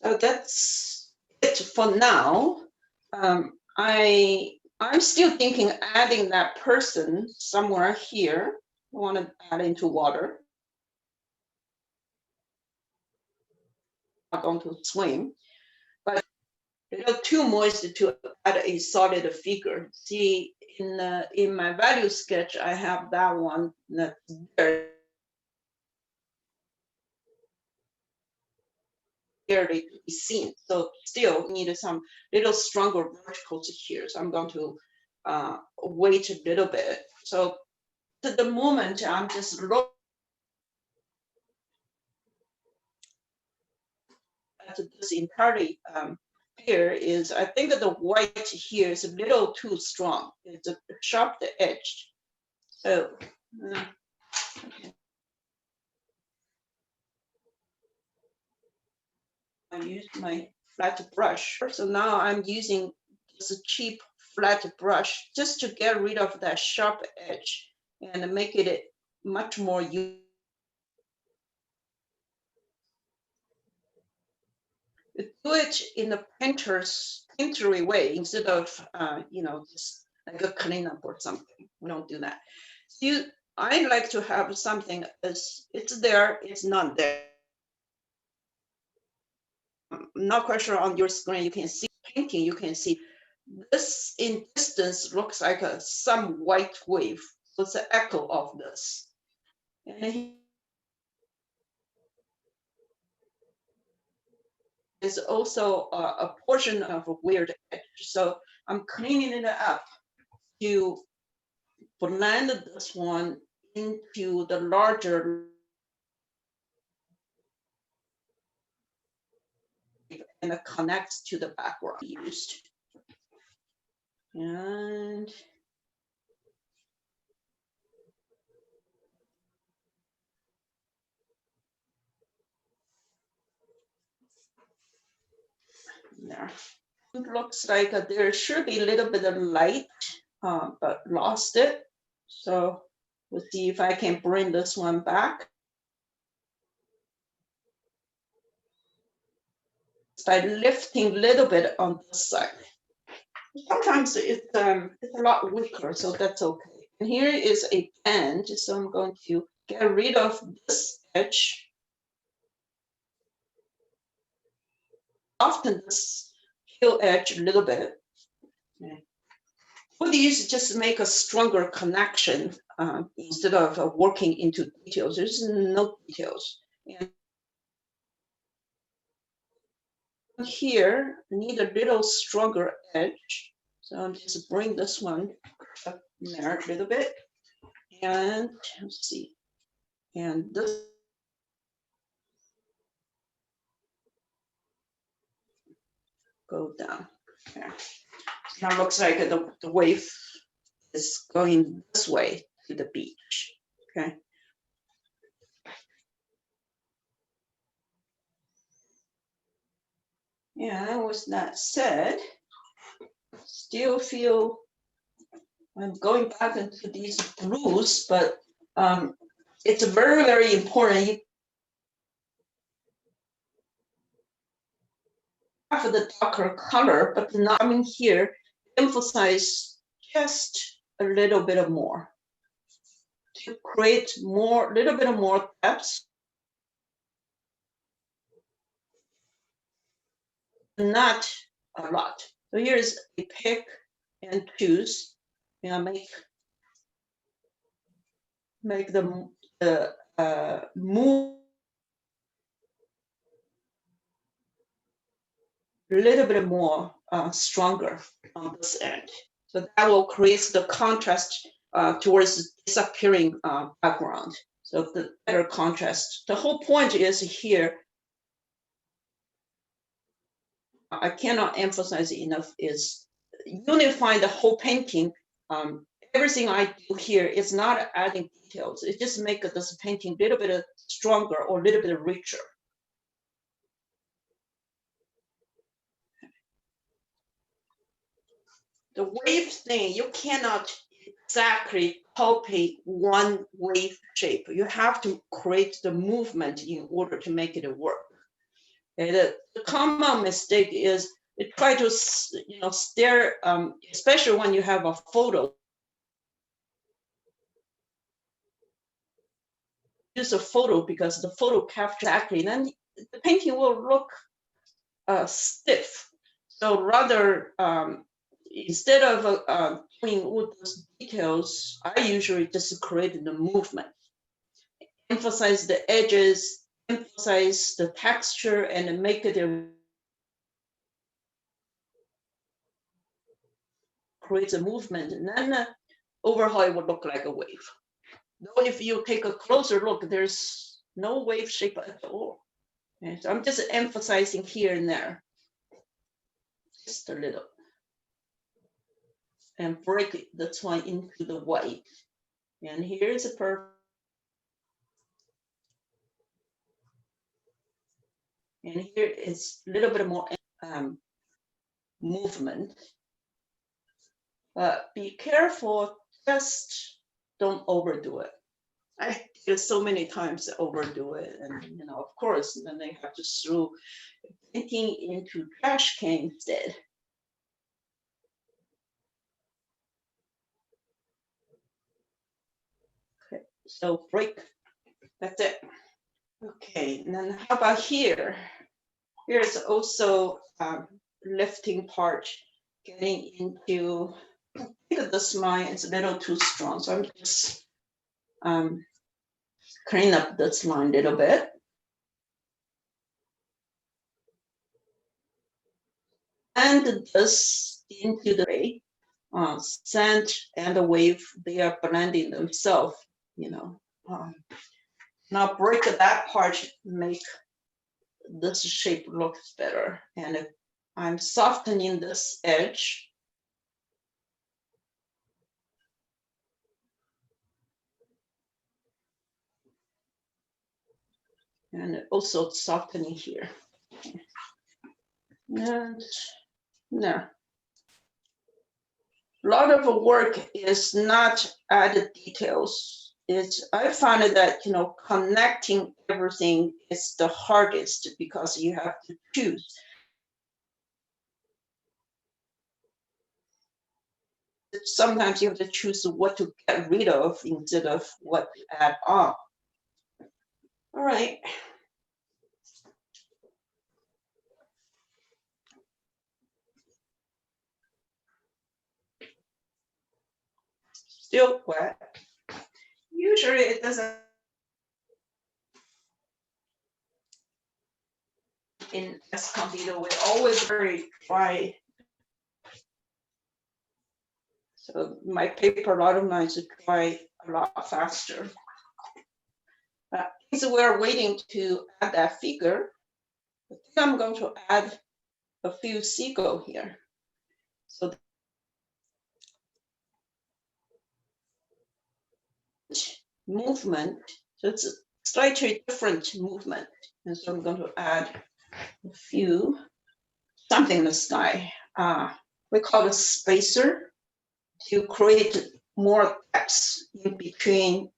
S4: So that's it for now, I'm still thinking adding that person somewhere here. I want to add into water. Not going to swim, but a little too moist to add a solid figure. See, in my value sketch, I have that one that's there. Barely to be seen, so still need some little stronger verticals here. So I'm going to wait a little bit. So at the moment, I'm just looking at this entirely here is, I think that the white here is a little too strong. It's a sharp edge. So I use my flat brush. So now I'm using this cheap flat brush just to get rid of that sharp edge and make it much more useful. Do it in a painterly way instead of just like a cleanup or something. We don't do that. So I like to have something as it's there, it's not there. I'm not quite sure on your screen you can see painting. You can see this in distance looks like some white wave. So it's an echo of this. And is also a portion of a weird edge. So I'm cleaning it up to blend this one into the larger and it connects to the background used. And there. It looks like there should be a little bit of light, but lost it. So we'll see if I can bring this one back. By lifting a little bit on this side. Sometimes it's a lot weaker, so that's okay. And here is a pen, so I'm going to get rid of this edge. Soften this heel edge a little bit. Okay. For these, just make a stronger connection instead of working into details. There's no details. And here, I need a little stronger edge. So I'll just bring this one up there a little bit. And let's see. And this go down there. Now looks like the wave is going this way to the beach. Okay. Yeah, with that said, still feel I'm going back into these blues, but it's very, very important. You have the darker color, but not coming here, emphasize just a little bit more to create more, little bit more depth. Not a lot. So here's a pick and choose. And make the move a little bit more stronger on this end. So that will create the contrast towards disappearing background. So the better contrast. The whole point is here, I cannot emphasize enough, is unifying the whole painting. Everything I do here is not adding details. It just makes this painting a little bit stronger or a little bit richer. The wave thing, you cannot exactly copy one wave shape. You have to create the movement in order to make it work. And the common mistake is try to, stare, especially when you have a photo. Use a photo because the photo captures exactly, then the painting will look stiff. So rather, instead of doing all those details, I usually just create the movement, emphasize the edges, emphasize the texture, and make it create a movement, and then overall it would look like a wave. Though if you take a closer look, there's no wave shape at all. Okay, so I'm just emphasizing here and there, just a little, and break this one into the white. And here's a perfect. And here is a little bit more movement. But be careful, just don't overdo it. I did so many times to overdo it, and of course, then they have to throw painting into trash can instead. Okay, so break. That's it. Okay, and then how about here? Here's also lifting part, getting into. I think this line is a little too strong, so I'm just clean up this line a little bit. And this into the way, sand and the wave, they are blending themselves, Now break that part, make this shape look better. And if I'm softening this edge. And also softening here. And no. A lot of the work is not added details. I found that, connecting everything is the hardest because you have to choose. Sometimes you have to choose what to get rid of instead of what to add on. All right. Still wet. Usually it doesn't. In Escondido, we're always very dry. So my paper, a lot of mine is dry a lot faster. So we're waiting to add that figure. I think I'm going to add a few seagull here. So movement, so it's a slightly different movement. And so I'm going to add a few, something in the sky. We call it spacer to create more depth in between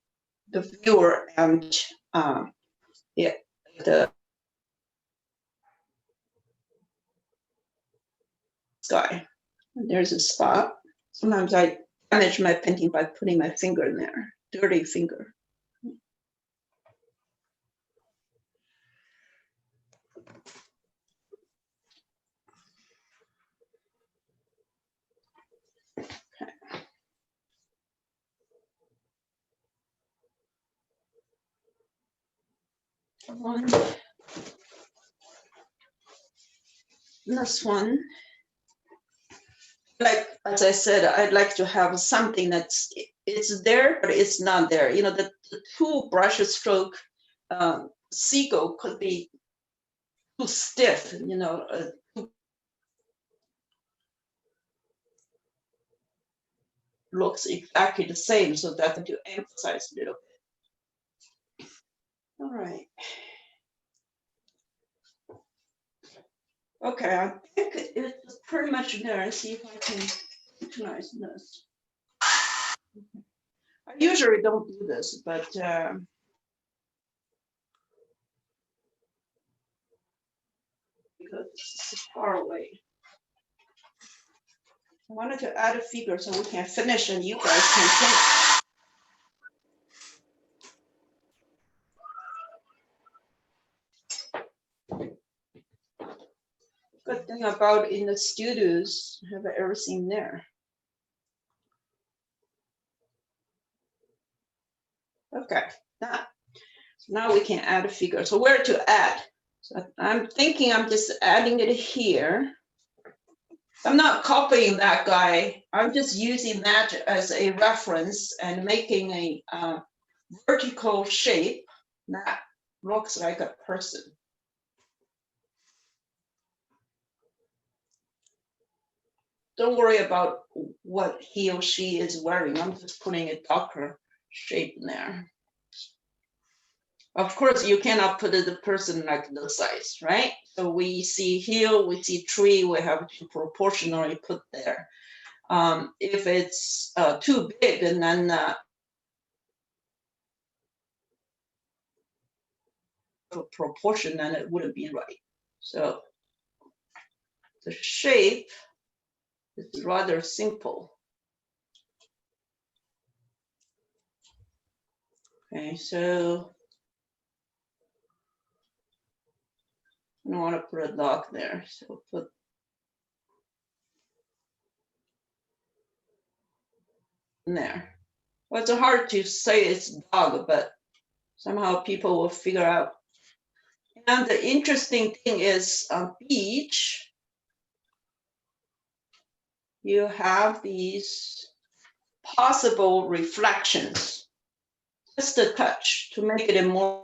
S4: the viewer and the sky. There's a spot. Sometimes I damage my painting by putting my finger in there, dirty finger. One. This one, like as I said, I'd like to have something it's there, but it's not there. The two brush stroke seagull could be too stiff. Looks exactly the same, so that to emphasize a little bit. All right. Okay, I think it's pretty much there. Let's see if I can utilize this. I usually don't do this, but because it's far away. I wanted to add a figure so we can finish and you guys can think. Good thing about in the studios, have everything there. Okay, now we can add a figure. So where to add? So I'm thinking I'm just adding it here. I'm not copying that guy. I'm just using that as a reference and making a vertical shape that looks like a person. Don't worry about what he or she is wearing. I'm just putting a darker shape in there. Of course, you cannot put the person like this size, right? So we see hill, we see tree, we have to proportionally put there. If it's too big, and then proportion, then it wouldn't be right. So the shape is rather simple. Okay, so I don't want to put a dog there, so put in there. Well, it's hard to say it's dog, but somehow people will figure out. And the interesting thing is on beach, you have these possible reflections, just a touch to make it a more.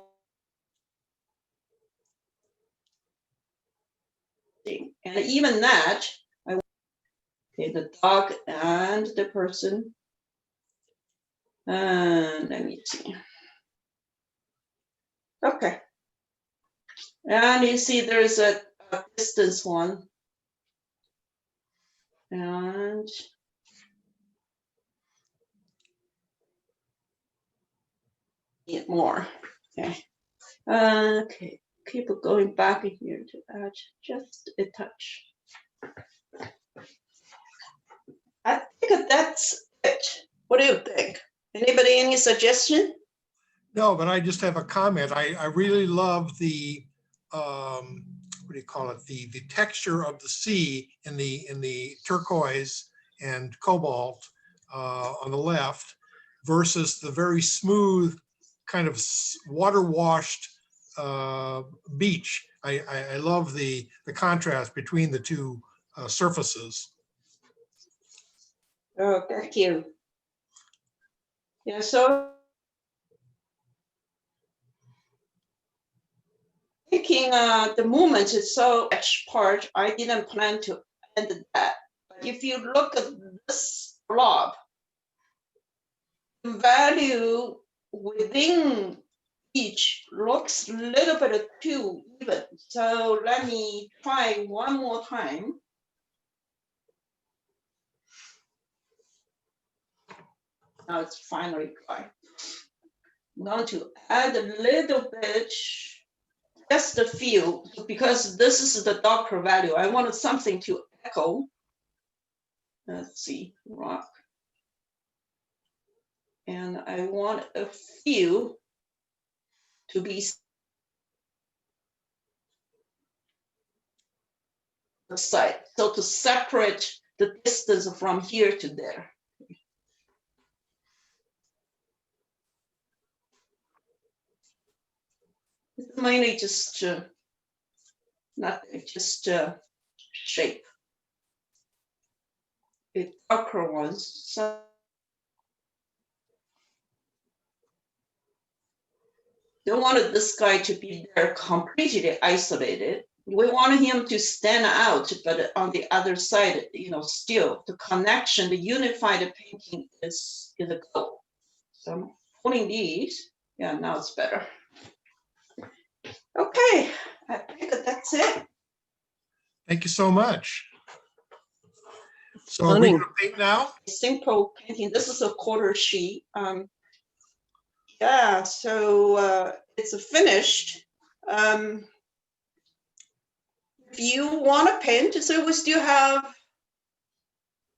S4: And even that, okay, the dog and the person. And let me see. Okay. And you see there's a distance one. And need more. Okay. Okay. Keep going back in here to add just a touch. I think that's it. What do you think? Anybody, any suggestion?
S1: No, but I just have a comment. I really love the, what do you call it? The texture of the sea in the turquoise and cobalt on the left versus the very smooth kind of water washed beach. I love the contrast between the two surfaces.
S4: Oh, thank you. Yeah, so thinking the movement is so much part, I didn't plan to end that. But if you look at this blob, the value within each looks a little bit too even. So let me try one more time. Now it's finally dry. I'm going to add a little bit, just a few, because this is the darker value. I wanted something to echo. Let's see, rock. And I want a few to be the side. So to separate the distance from here to there. It's mainly just nothing, just shape. The darker ones. So don't want this guy to be there completely isolated. We want him to stand out, but on the other side, still the connection, the unified painting is a goal. So I'm pulling these. Yeah, now it's better. Okay, I think that's it.
S1: Thank you so much. So are we going to paint now?
S4: Simple painting. This is a quarter sheet. Yeah, so it's finished. If you want to paint, so we still have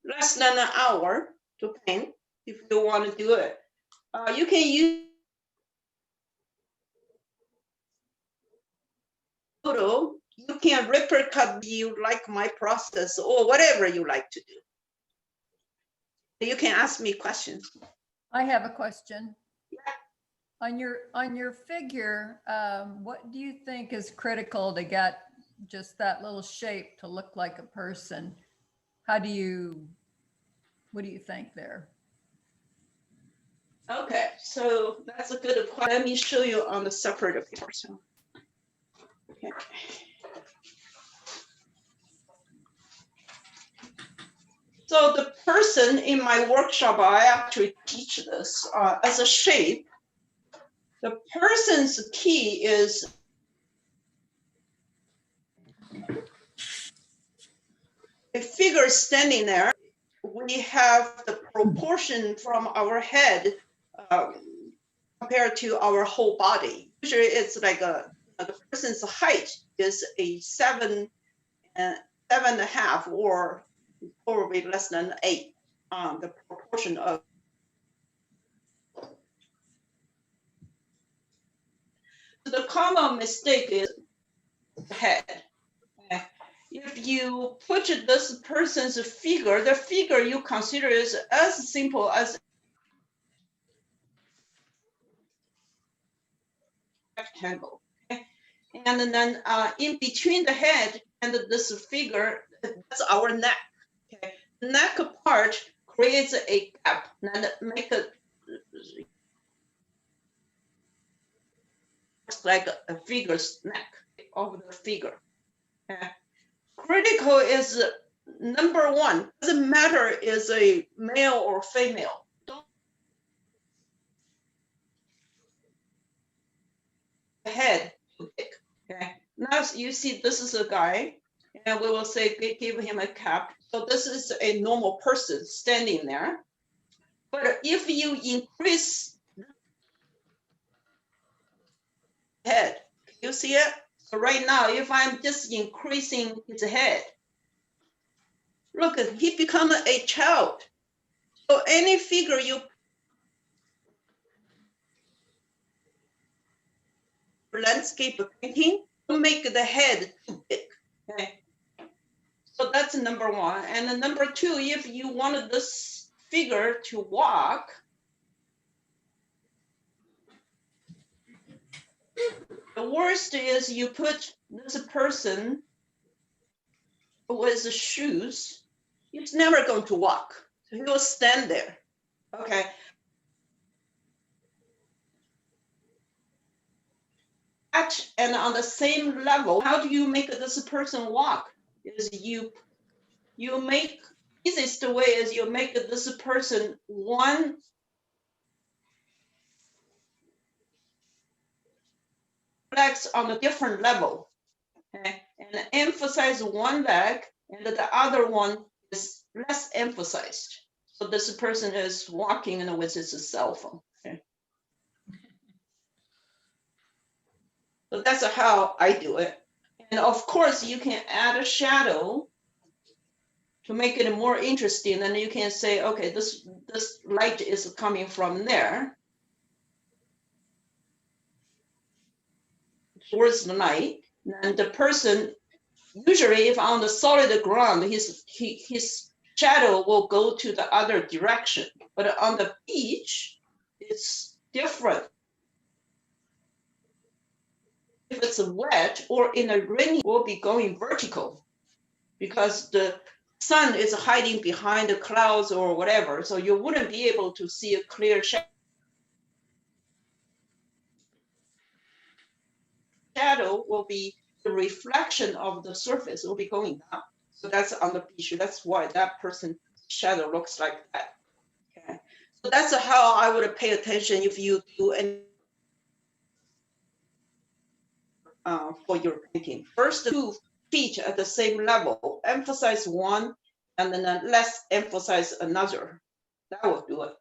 S4: less than an hour to paint if you want to do it. You can use photo. You can replicate you like my process or whatever you like to do. You can ask me questions.
S6: I have a question.
S4: Yeah.
S6: On your figure, what do you think is critical to get just that little shape to look like a person? What do you think there?
S4: Okay, so that's a good question. Let me show you on the separate paper. So, okay. So the person in my workshop, I actually teach this as a shape. The person's key is a figure standing there. We have the proportion from our head compared to our whole body. Usually it's like the person's height is a 7.5 or probably less than 8. The proportion of the common mistake is the head. If you put this person's figure, the figure you consider is as simple as a rectangle. Okay? And then in between the head and this figure, that's our neck. Okay? The neck part creates a gap and make it like a figure's neck of the figure. Okay? Critical is number one. Doesn't matter is a male or female. Don't head too big. Okay. Now you see this is a guy, and we will say give him a cap. So this is a normal person standing there. But if you increase the head, can you see it? So right now, if I'm just increasing his head, look, he become a child. So any figure you landscape painting, don't make the head too big. Okay. So that's number one. And then number two, if you wanted this figure to walk, the worst is you put this person with shoes, he's never going to walk. So he will stand there. Okay. And on the same level, how do you make this person walk? Is you make, easiest way is you make this person one legs on a different level. Okay? And emphasize one leg, and the other one is less emphasized. So this person is walking and with his cell phone. Okay? So that's how I do it. And of course, you can add a shadow to make it more interesting. And you can say, okay, this light is coming from there towards the light. And the person, usually if on the solid ground, his shadow will go to the other direction. But on the beach, it's different. If it's wet or in a rainy, it will be going vertical because the sun is hiding behind the clouds or whatever. So you wouldn't be able to see a clear shadow will be the reflection of the surface will be going down. So that's on the beach. That's why that person's shadow looks like that. Okay. So that's how I would pay attention if you do any for your painting. First 2 feet at the same level, emphasize one, and then less emphasize another. That will do it.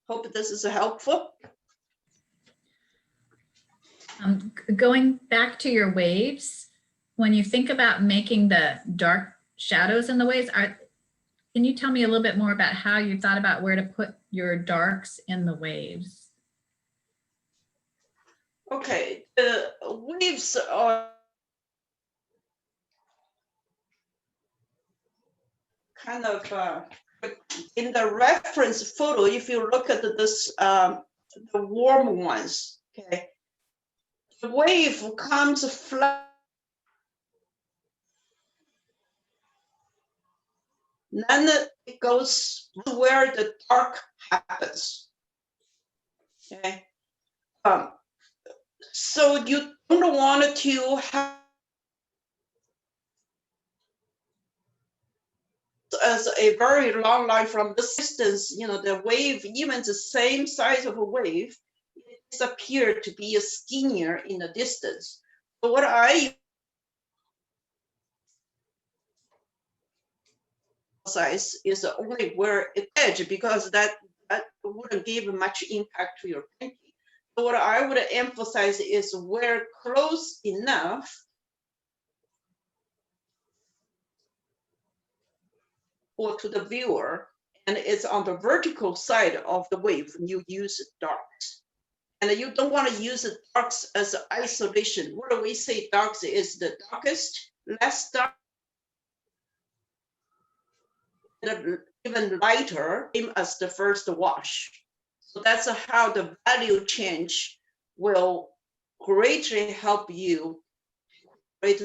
S4: Hope this is helpful.
S3: Going back to your waves, when you think about making the dark shadows in the waves, can you tell me a little bit more about how you thought about where to put your darks in the waves?
S4: Okay, the waves are kind of in the reference photo. If you look at this, the warm ones, okay, the wave comes flat, then it goes to where the dark happens. Okay, so you don't want to have as a very long line from this distance, you know, the wave, even the same size of a wave, it disappeared to be skinnier in the distance. So what I emphasize is only where it edge, because that wouldn't give much impact to your painting. So what I would emphasize is where close enough or to the viewer, and it's on the vertical side of the wave, you use darks. And you don't want to use the darks as isolation. What do we say darks is the darkest, less dark, even lighter, same as the first wash. So that's how the value change will greatly help you create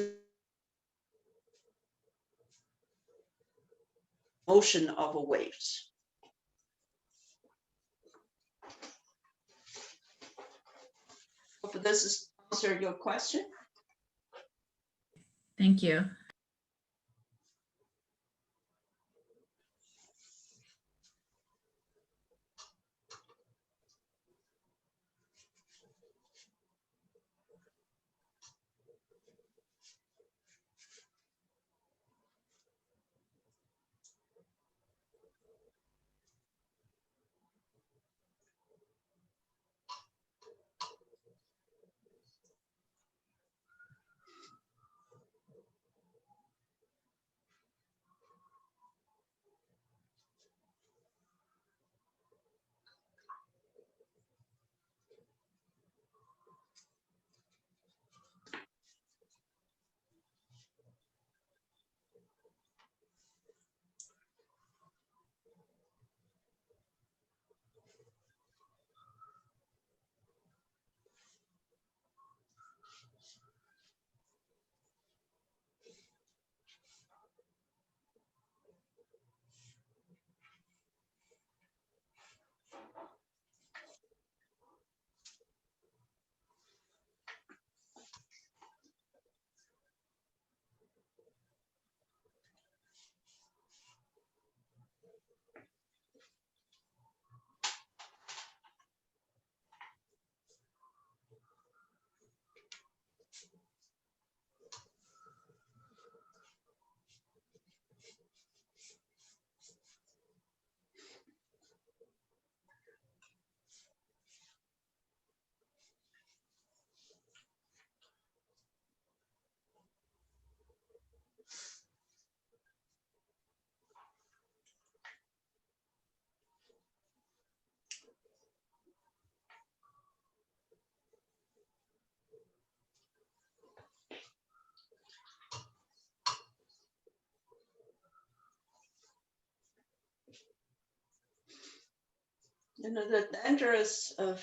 S4: motion of waves. Hope this is answered your question.
S3: Thank you.
S4: You know, the dangerous of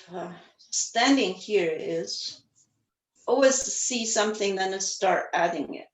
S4: standing here is always see something, then start adding it.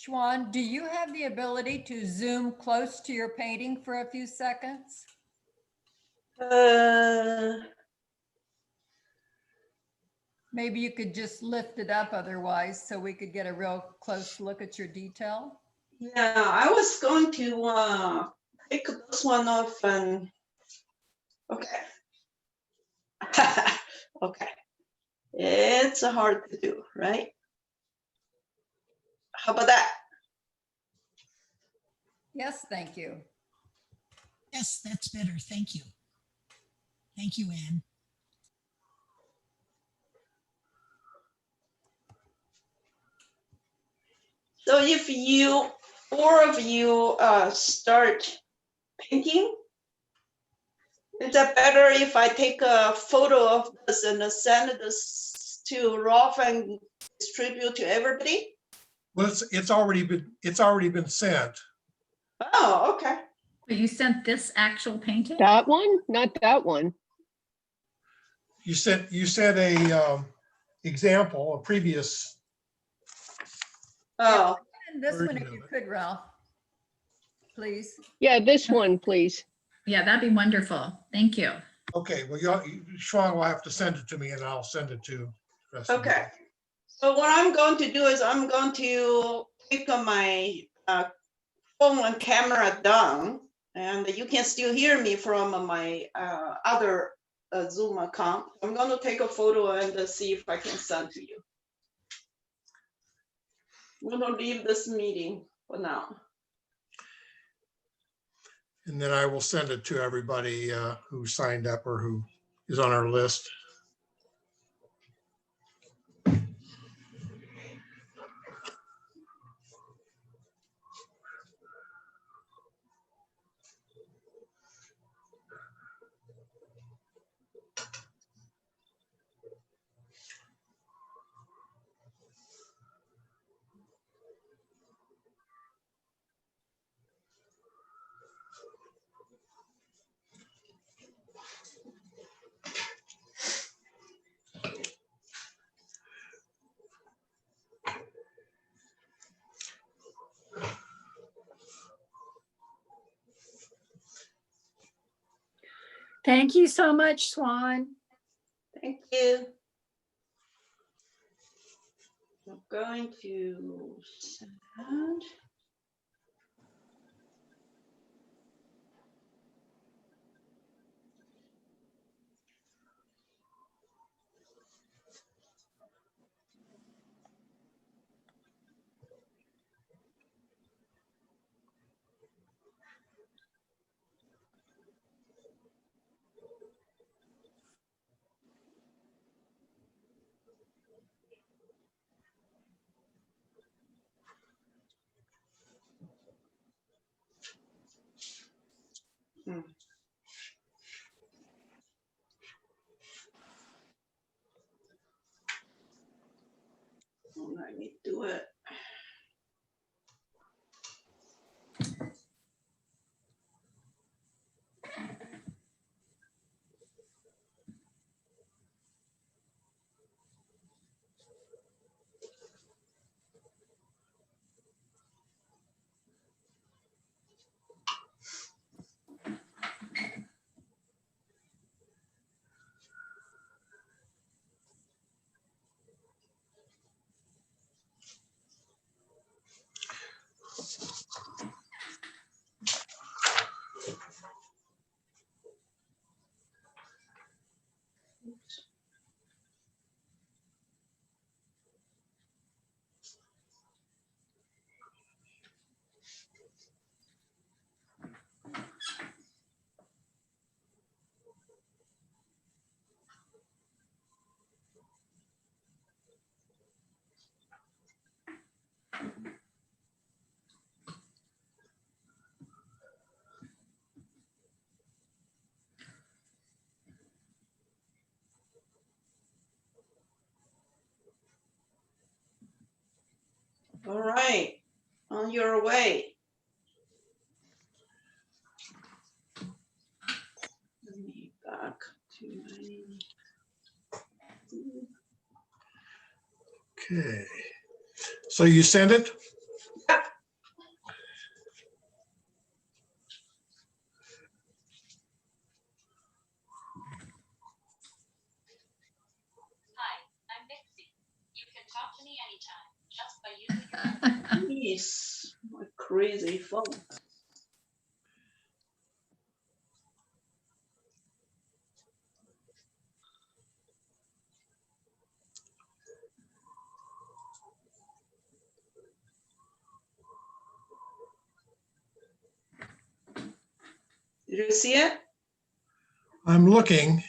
S6: Shuang, do you have the ability to zoom close to your painting for a few seconds? Maybe you could just lift it up otherwise, so we could get a real close look at your detail.
S4: Yeah, I was going to take this one off and, okay. Okay, it's hard to do, right? How about that?
S6: Yes, thank you.
S5: Yes, that's better. Thank you. Thank you, Anne.
S4: So if you, 4 of you start painting, is that better if I take a photo of this and send this to Rolf and distribute to everybody?
S1: Well, it's already been sent.
S4: Oh, okay.
S3: But you sent this actual painting?
S7: That one? Not that one.
S1: You sent a example, a previous.
S4: Oh,
S6: And this one,
S1: Version
S6: if
S1: of
S6: you
S1: it.
S6: could, Ralph, please.
S7: Yeah, this one, please.
S3: Yeah, that'd be wonderful. Thank you.
S1: Okay, well, Shuang will have to send it to me and I'll send it to the rest of you.
S4: okay. So what I'm going to do is I'm going to take my phone and camera down, and you can still hear me from my other Zoom account. I'm going to take a photo and see if I can send to you. I'm going to leave this meeting for now.
S1: And then I will send it to everybody who signed up or who is on our list.
S9: Thank you so much, Swan.
S4: Thank you. I'm going to send. Let me do it. All right, on your way. Let me back to my.
S1: Okay. So you sent it?
S4: Yeah.
S2: Jeez, my crazy phone. Did you see it?
S1: I'm looking.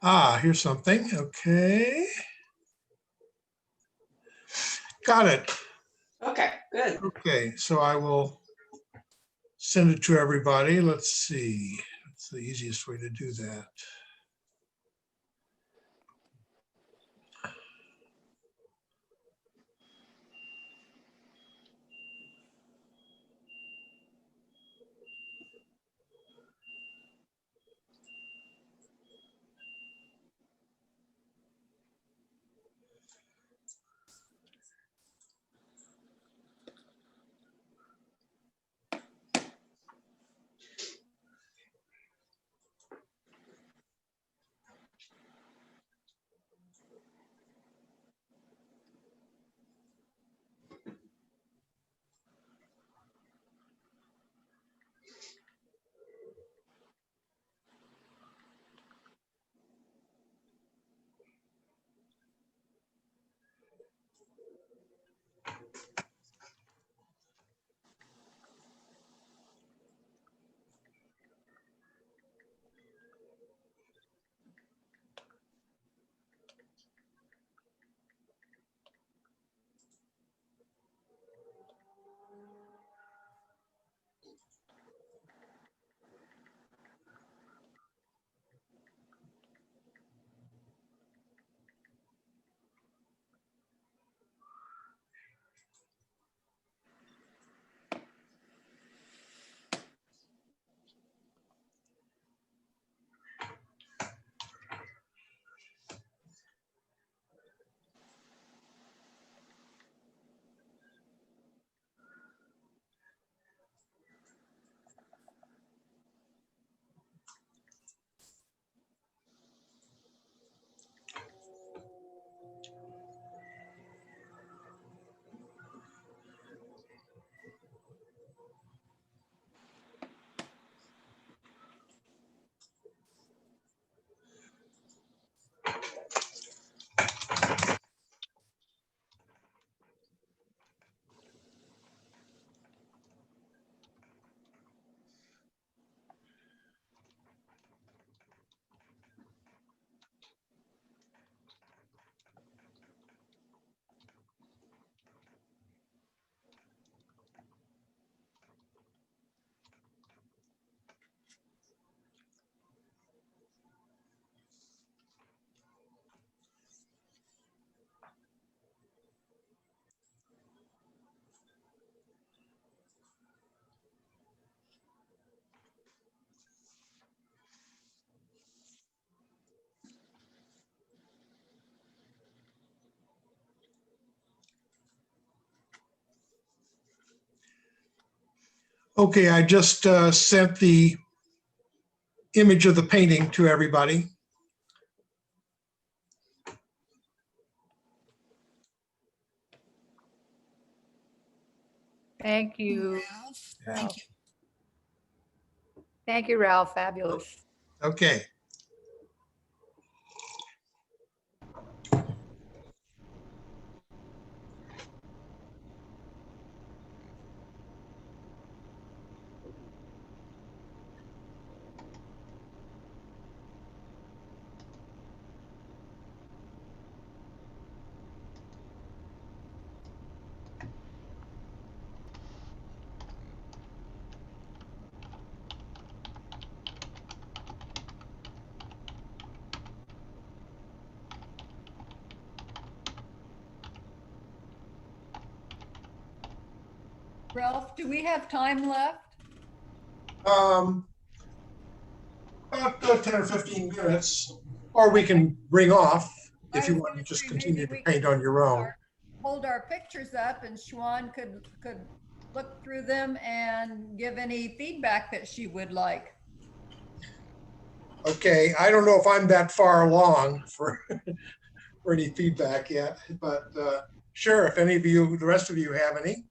S1: Ah, here's something. Okay. Got it.
S2: Okay, good.
S1: Okay, so I will send it to everybody. Let's see. That's the easiest way to do that. Okay, I just sent the image of the painting to everybody.
S9: Thank you.
S5: Ralph, thank you.
S9: Thank you, Ralph. Fabulous.
S1: Okay.
S6: Ralph, do we have time left?
S1: About 10 or 15 minutes, or we can bring off if
S6: I
S1: you
S6: was
S1: want to
S6: gonna
S1: just
S6: say,
S1: continue
S6: maybe
S1: to
S6: we
S1: paint
S6: could
S1: on your own.
S6: hold our pictures up and Shuang could look through them and give any feedback that she would like.
S1: Okay, I don't know if I'm that far along for, for any feedback yet, but sure, if any of you, the rest of you have any.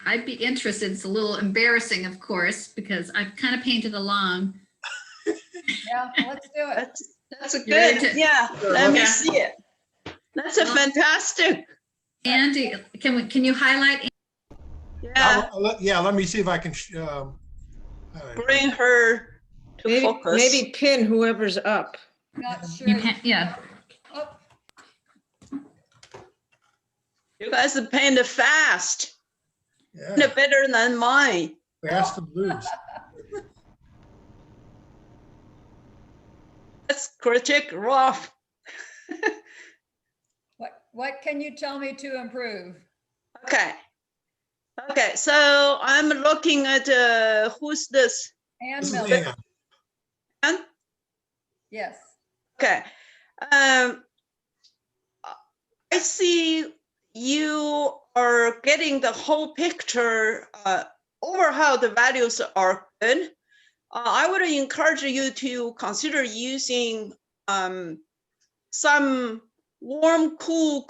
S3: I'd be interested. It's a little embarrassing, of course, because I've kind of painted along.
S6: Yeah, let's do it.
S2: That's a
S3: You ready
S2: good,
S3: to-
S2: yeah, let me
S3: Yeah.
S2: see it. That's a
S3: Well-
S2: fantastic.
S3: Andy, can you highlight?
S2: Yeah,
S1: Yeah, let me see if I can.
S2: bring her to
S8: Maybe,
S2: focus.
S8: maybe pin whoever's up.
S6: Not sure.
S3: You yeah.
S6: Oh,
S2: You guys are painting fast,
S1: Yeah,
S2: better than mine.
S1: fast and loose.
S2: Let's critique Rolf.
S6: what can you tell me to improve?
S2: Okay. Okay, so I'm looking at who's this?
S6: Ann
S1: This is
S6: Miller.
S1: Ann.
S2: Ann?
S6: Yes.
S2: Okay. I see you are getting the whole picture over how the values are good. I would encourage you to consider using some warm, cool,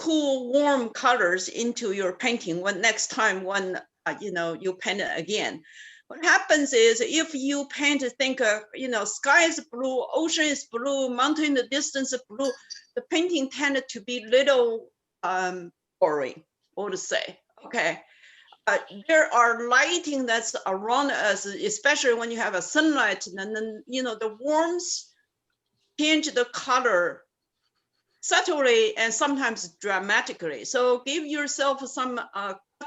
S2: warm colors into your painting when next time when you paint it again. What happens is if you paint, think sky is blue, ocean is blue, mountain the distance is blue, the painting tended to be little boring, or to say. Okay. There are lighting that's around us, especially when you have a sunlight, and then the warmth change the color subtly and sometimes dramatically. So give yourself some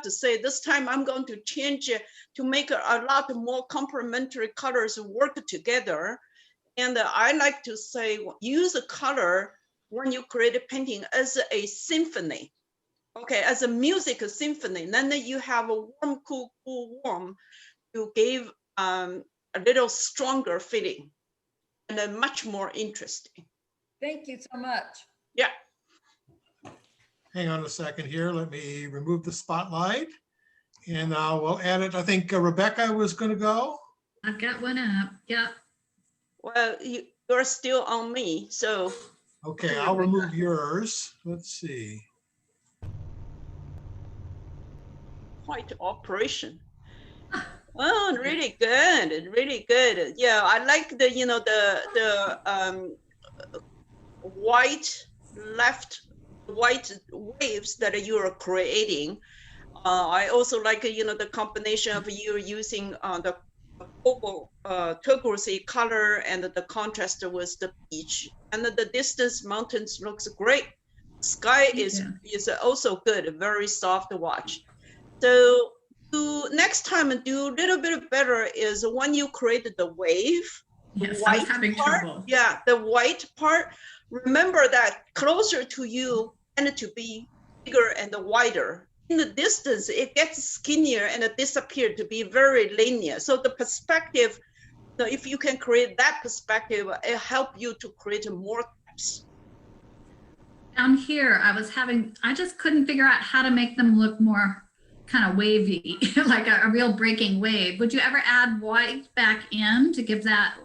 S2: to say this time I'm going to change it to make a lot more complementary colors work together. And I like to say use a color when you create a painting as a symphony. Okay, as a music symphony, then you have a warm, cool, warm to give a little stronger feeling and then much more interesting.
S6: Thank you so much.
S2: Yeah.
S1: Hang on a second here. Let me remove the spotlight and we'll add it. I think Rebecca was going to go.
S3: I've got one up. Yeah.
S2: Well, you're still on me, so.
S1: Okay, I'll remove yours. Let's see.
S2: Quite operation. Oh, really good, really good. Yeah, I like the the white waves that you are creating. I also like the combination of you using the cobalt turquoise color and the contrast with the beach, and the distance mountains looks great. Sky is also good, very soft to watch. So next time do a little bit better is when you create the wave.
S3: Yes, I was having trouble.
S2: Yeah, the white part. Remember that closer to you tend to be bigger and wider. In the distance, it gets skinnier and it disappears to be very linear. So the perspective, if you can create that perspective, it help you to create more types.
S3: Down here, I just couldn't figure out how to make them look more kind of wavy, like a real breaking wave. Would you ever add white back in to give that?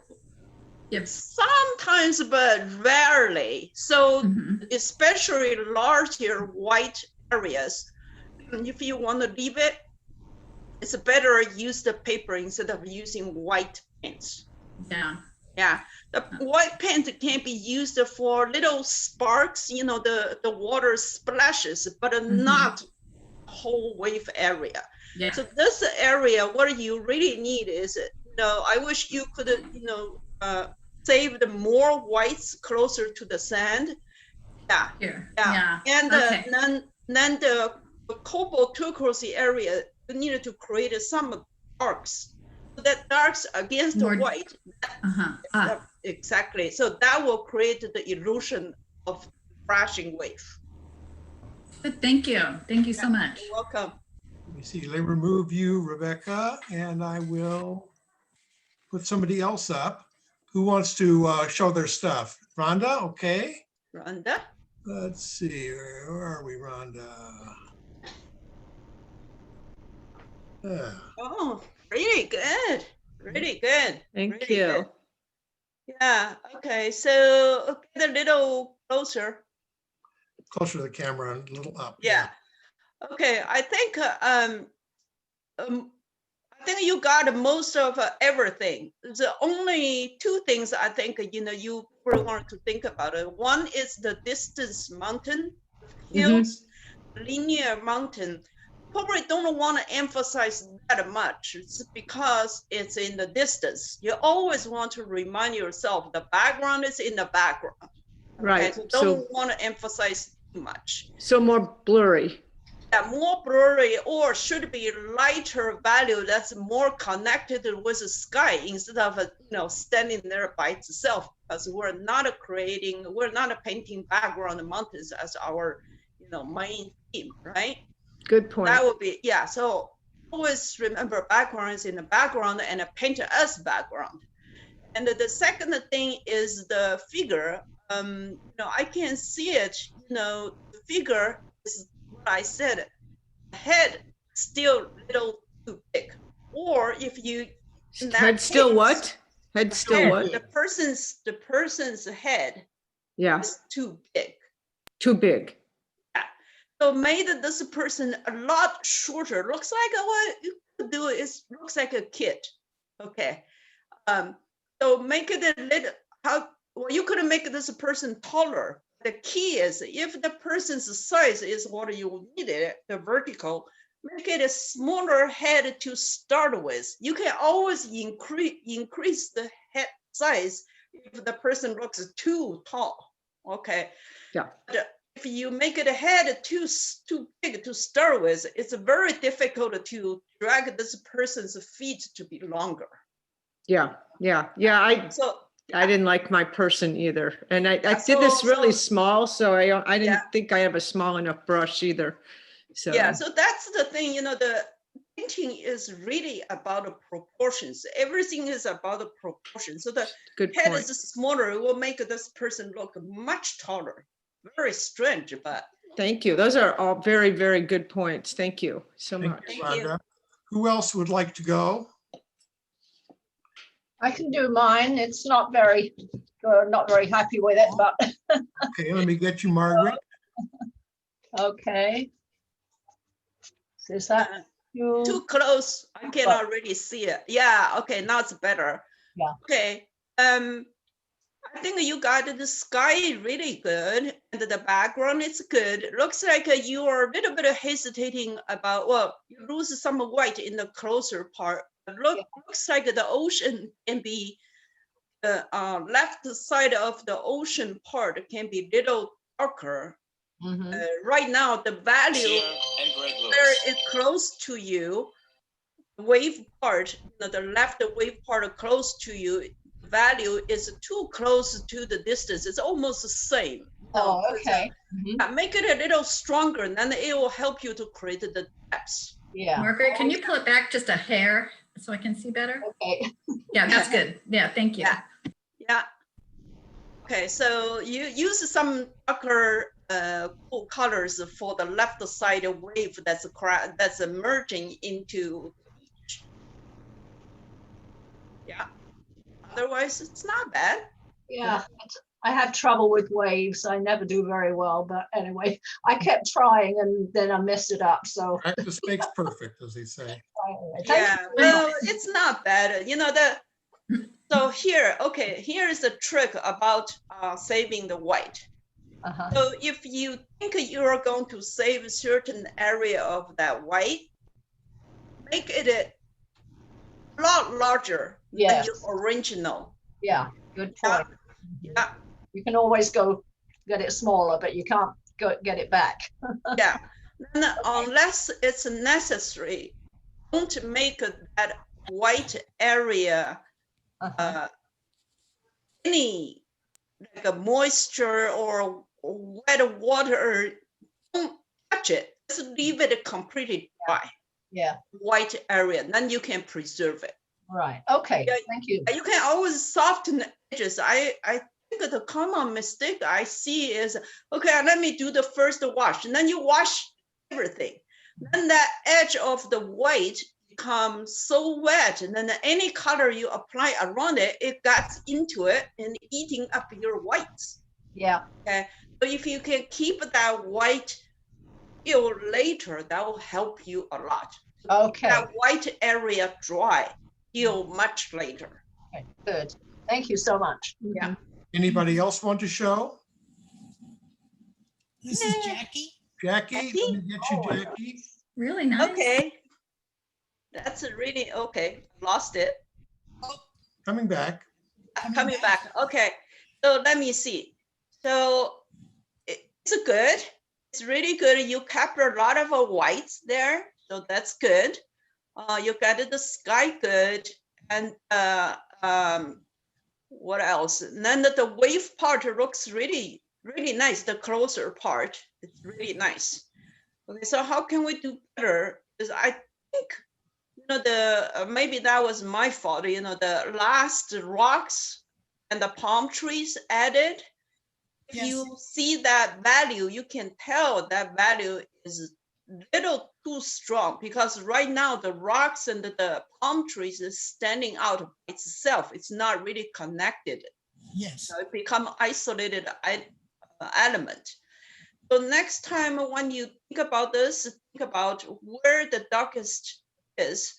S2: Sometimes, but rarely. So especially larger white areas, if you want to leave it, it's better use the paper instead of using white paints.
S3: Yeah.
S2: Yeah, the white paint can be used for little sparks, the water splashes, but not whole wave area. Yeah. So this area, what you really need is, I wish you could, save the more whites closer to the sand. Yeah.
S3: Here.
S2: Yeah. And then the cobalt turquoise area, you need to create some darks. So that darks against the white. Exactly. So that will create the illusion of flashing wave.
S3: Good, thank you. Thank you so much.
S2: You're welcome.
S1: Let me see, let me remove you, Rebecca, and I will put somebody else up. Who wants to show their stuff? Rhonda, okay.
S2: Rhonda.
S1: Let's see, where are we, Rhonda?
S2: Oh, really good. Really good.
S8: Thank
S2: really
S8: you.
S2: good. Yeah, okay, so get a little closer.
S1: Closer to the camera and a little up.
S2: Yeah. Okay, I think you got most of everything. The only two things I think you really want to think about it. One is the distance mountain, hills, linear mountain. Probably don't want to emphasize that much. It's because it's in the distance. You always want to remind yourself the background is in the background.
S8: Right.
S2: So don't want to emphasize too much.
S8: So more blurry.
S2: Yeah, more blurry or should be lighter value that's more connected with the sky instead of standing there by itself, because we're not painting background mountains as our main theme, right?
S8: Good point.
S2: That would be, yeah. So always remember backgrounds in the background and paint as background. And the second thing is the figure. I can see it. The figure is what I said. Head still little too big. Or if you
S8: Head still
S2: case,
S8: what? Head still what?
S2: The person's head
S8: Yeah.
S2: is too big.
S8: Too big.
S2: So made this person a lot shorter. Looks like what you could do is looks like a kid. Okay. So make it a little you could make this person taller. The key is if the person's size is what you needed, the vertical, make it a smaller head to start with. You can always increase the head size if the person looks too tall. Okay.
S8: Yeah.
S2: But if you make it a head too big to start with, it's very difficult to drag this person's feet to be longer.
S8: Yeah. I didn't like my person either. And I did this really small, so I didn't think I have a small enough brush either. So
S2: yeah, so that's the thing, the painting is really about the proportions. Everything is about the proportions. So the head is smaller, it will make this person look much taller. Very strange, but.
S8: Thank you. Those are all very, very good points. Thank you so much.
S2: Thank you.
S1: Who else would like to go?
S9: I can do mine. It's not very happy with it, but.
S1: Okay, let me get you, Margaret.
S9: Okay. Is that
S2: too close? I cannot really see it. Yeah, okay, now it's better.
S9: Yeah.
S2: Okay. I think you got the sky really good and the background is good. Looks like you are a little bit hesitating about, you lose some white in the closer part. Looks like the ocean can be, the left side of the ocean part can be a little darker. Right now, the value where it's close to you, wave part, the left wave part close to you, value is too close to the distance. It's almost the same.
S9: Oh, okay.
S2: Make it a little stronger, and then it will help you to create the depths.
S9: Yeah.
S3: Margaret, can you pull it back just a hair so I can see better?
S9: Okay.
S3: Yeah, that's good. Yeah, thank you.
S2: Yeah. Okay, so you use some darker cool colors for the left side wave that's emerging into. Yeah. Otherwise, it's not bad.
S9: Yeah, I have trouble with waves. I never do very well, but anyway, I kept trying and then I messed it up. So
S1: practice makes perfect, as they say.
S2: Yeah, well, it's not bad. So here, okay, here is the trick about saving the white. So if you think you're going to save a certain area of that white, make it a lot larger than your original.
S9: Yeah, good point.
S2: Yeah.
S9: You can always go get it smaller, but you can't get it back.
S2: Yeah. And unless it's necessary, don't make that white area any like a moisture or wet water. touch it. Just leave it completely dry,
S9: Yeah,
S2: white area, then you can preserve it.
S9: right. Okay,
S2: Yeah,
S9: thank you.
S2: You can always soften the edges. I think the common mistake I see is, okay, let me do the first wash, and then you wash everything. Then that edge of the white becomes so wet, and then any color you apply around it, it gets into it and eating up your whites.
S9: Yeah,
S2: Okay, so if you can keep that white till later, that will help you a lot.
S9: okay,
S2: That white area dry till much later.
S9: okay, good. Thank you so much.
S2: Yeah.
S9: Mhm.
S1: Anybody else want to show?
S5: This is Jackie.
S1: Jackie, let me get you,
S2: Oh,
S1: Jackie.
S3: Really nice.
S2: okay. That's really okay. Lost it.
S1: Coming back.
S2: Coming back. Okay. So let me see. So it's good. It's really good. You capture a lot of whites there. So that's good. You got the sky good. And what else? And then the wave part looks really, really nice. The closer part, it's really nice. Okay, so how can we do better? Because I think, maybe that was my fault. The last rocks and the palm trees added. If
S5: Yes.
S2: you see that value, you can tell that value is little too strong, because right now the rocks and the palm trees is standing out by itself. It's not really connected.
S5: Yes.
S2: So it become isolated element. So next time when you think about this, think about where the darkest is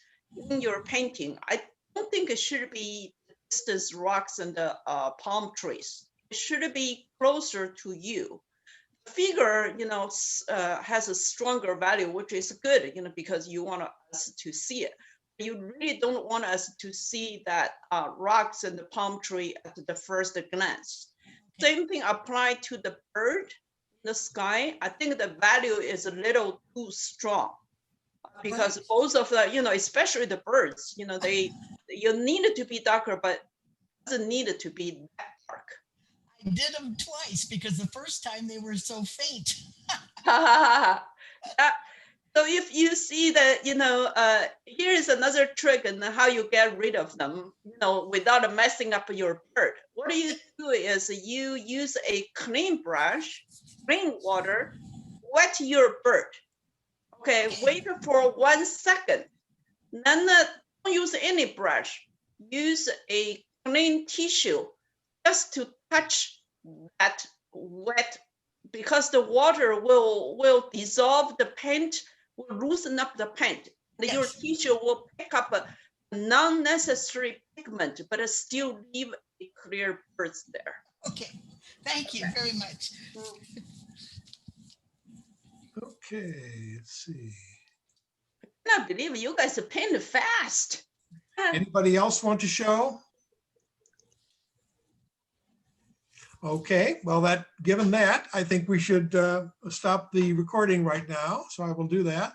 S2: in your painting. I don't think it should be distance rocks and the palm trees. It should be closer to you. The figure, has a stronger value, which is good, because you want us to see it. You really don't want us to see that rocks and the palm tree at the first glance. Same thing apply to the bird in the sky. I think the value is a little too strong, because both of the, especially the birds, you need it to be darker, but it doesn't need it to be that dark.
S5: I did them twice because the first time they were so faint.
S2: So if you see that, here is another trick and how you get rid of them, without messing up your bird. What you do is you use a clean brush, clean water, wet your bird. Okay, wait for 1 second. Then don't use any brush. Use a clean tissue just to touch that wet, because the water will dissolve the paint, will loosen up the paint. Yes. Your tissue will pick up a non-necessary pigment, but still leave a clear birds there.
S5: Okay, thank you very much.
S1: Okay, let's see.
S2: I cannot believe you guys paint fast.
S1: Anybody else want to show? Okay, well, given that, I think we should stop the recording right now. So I will do that.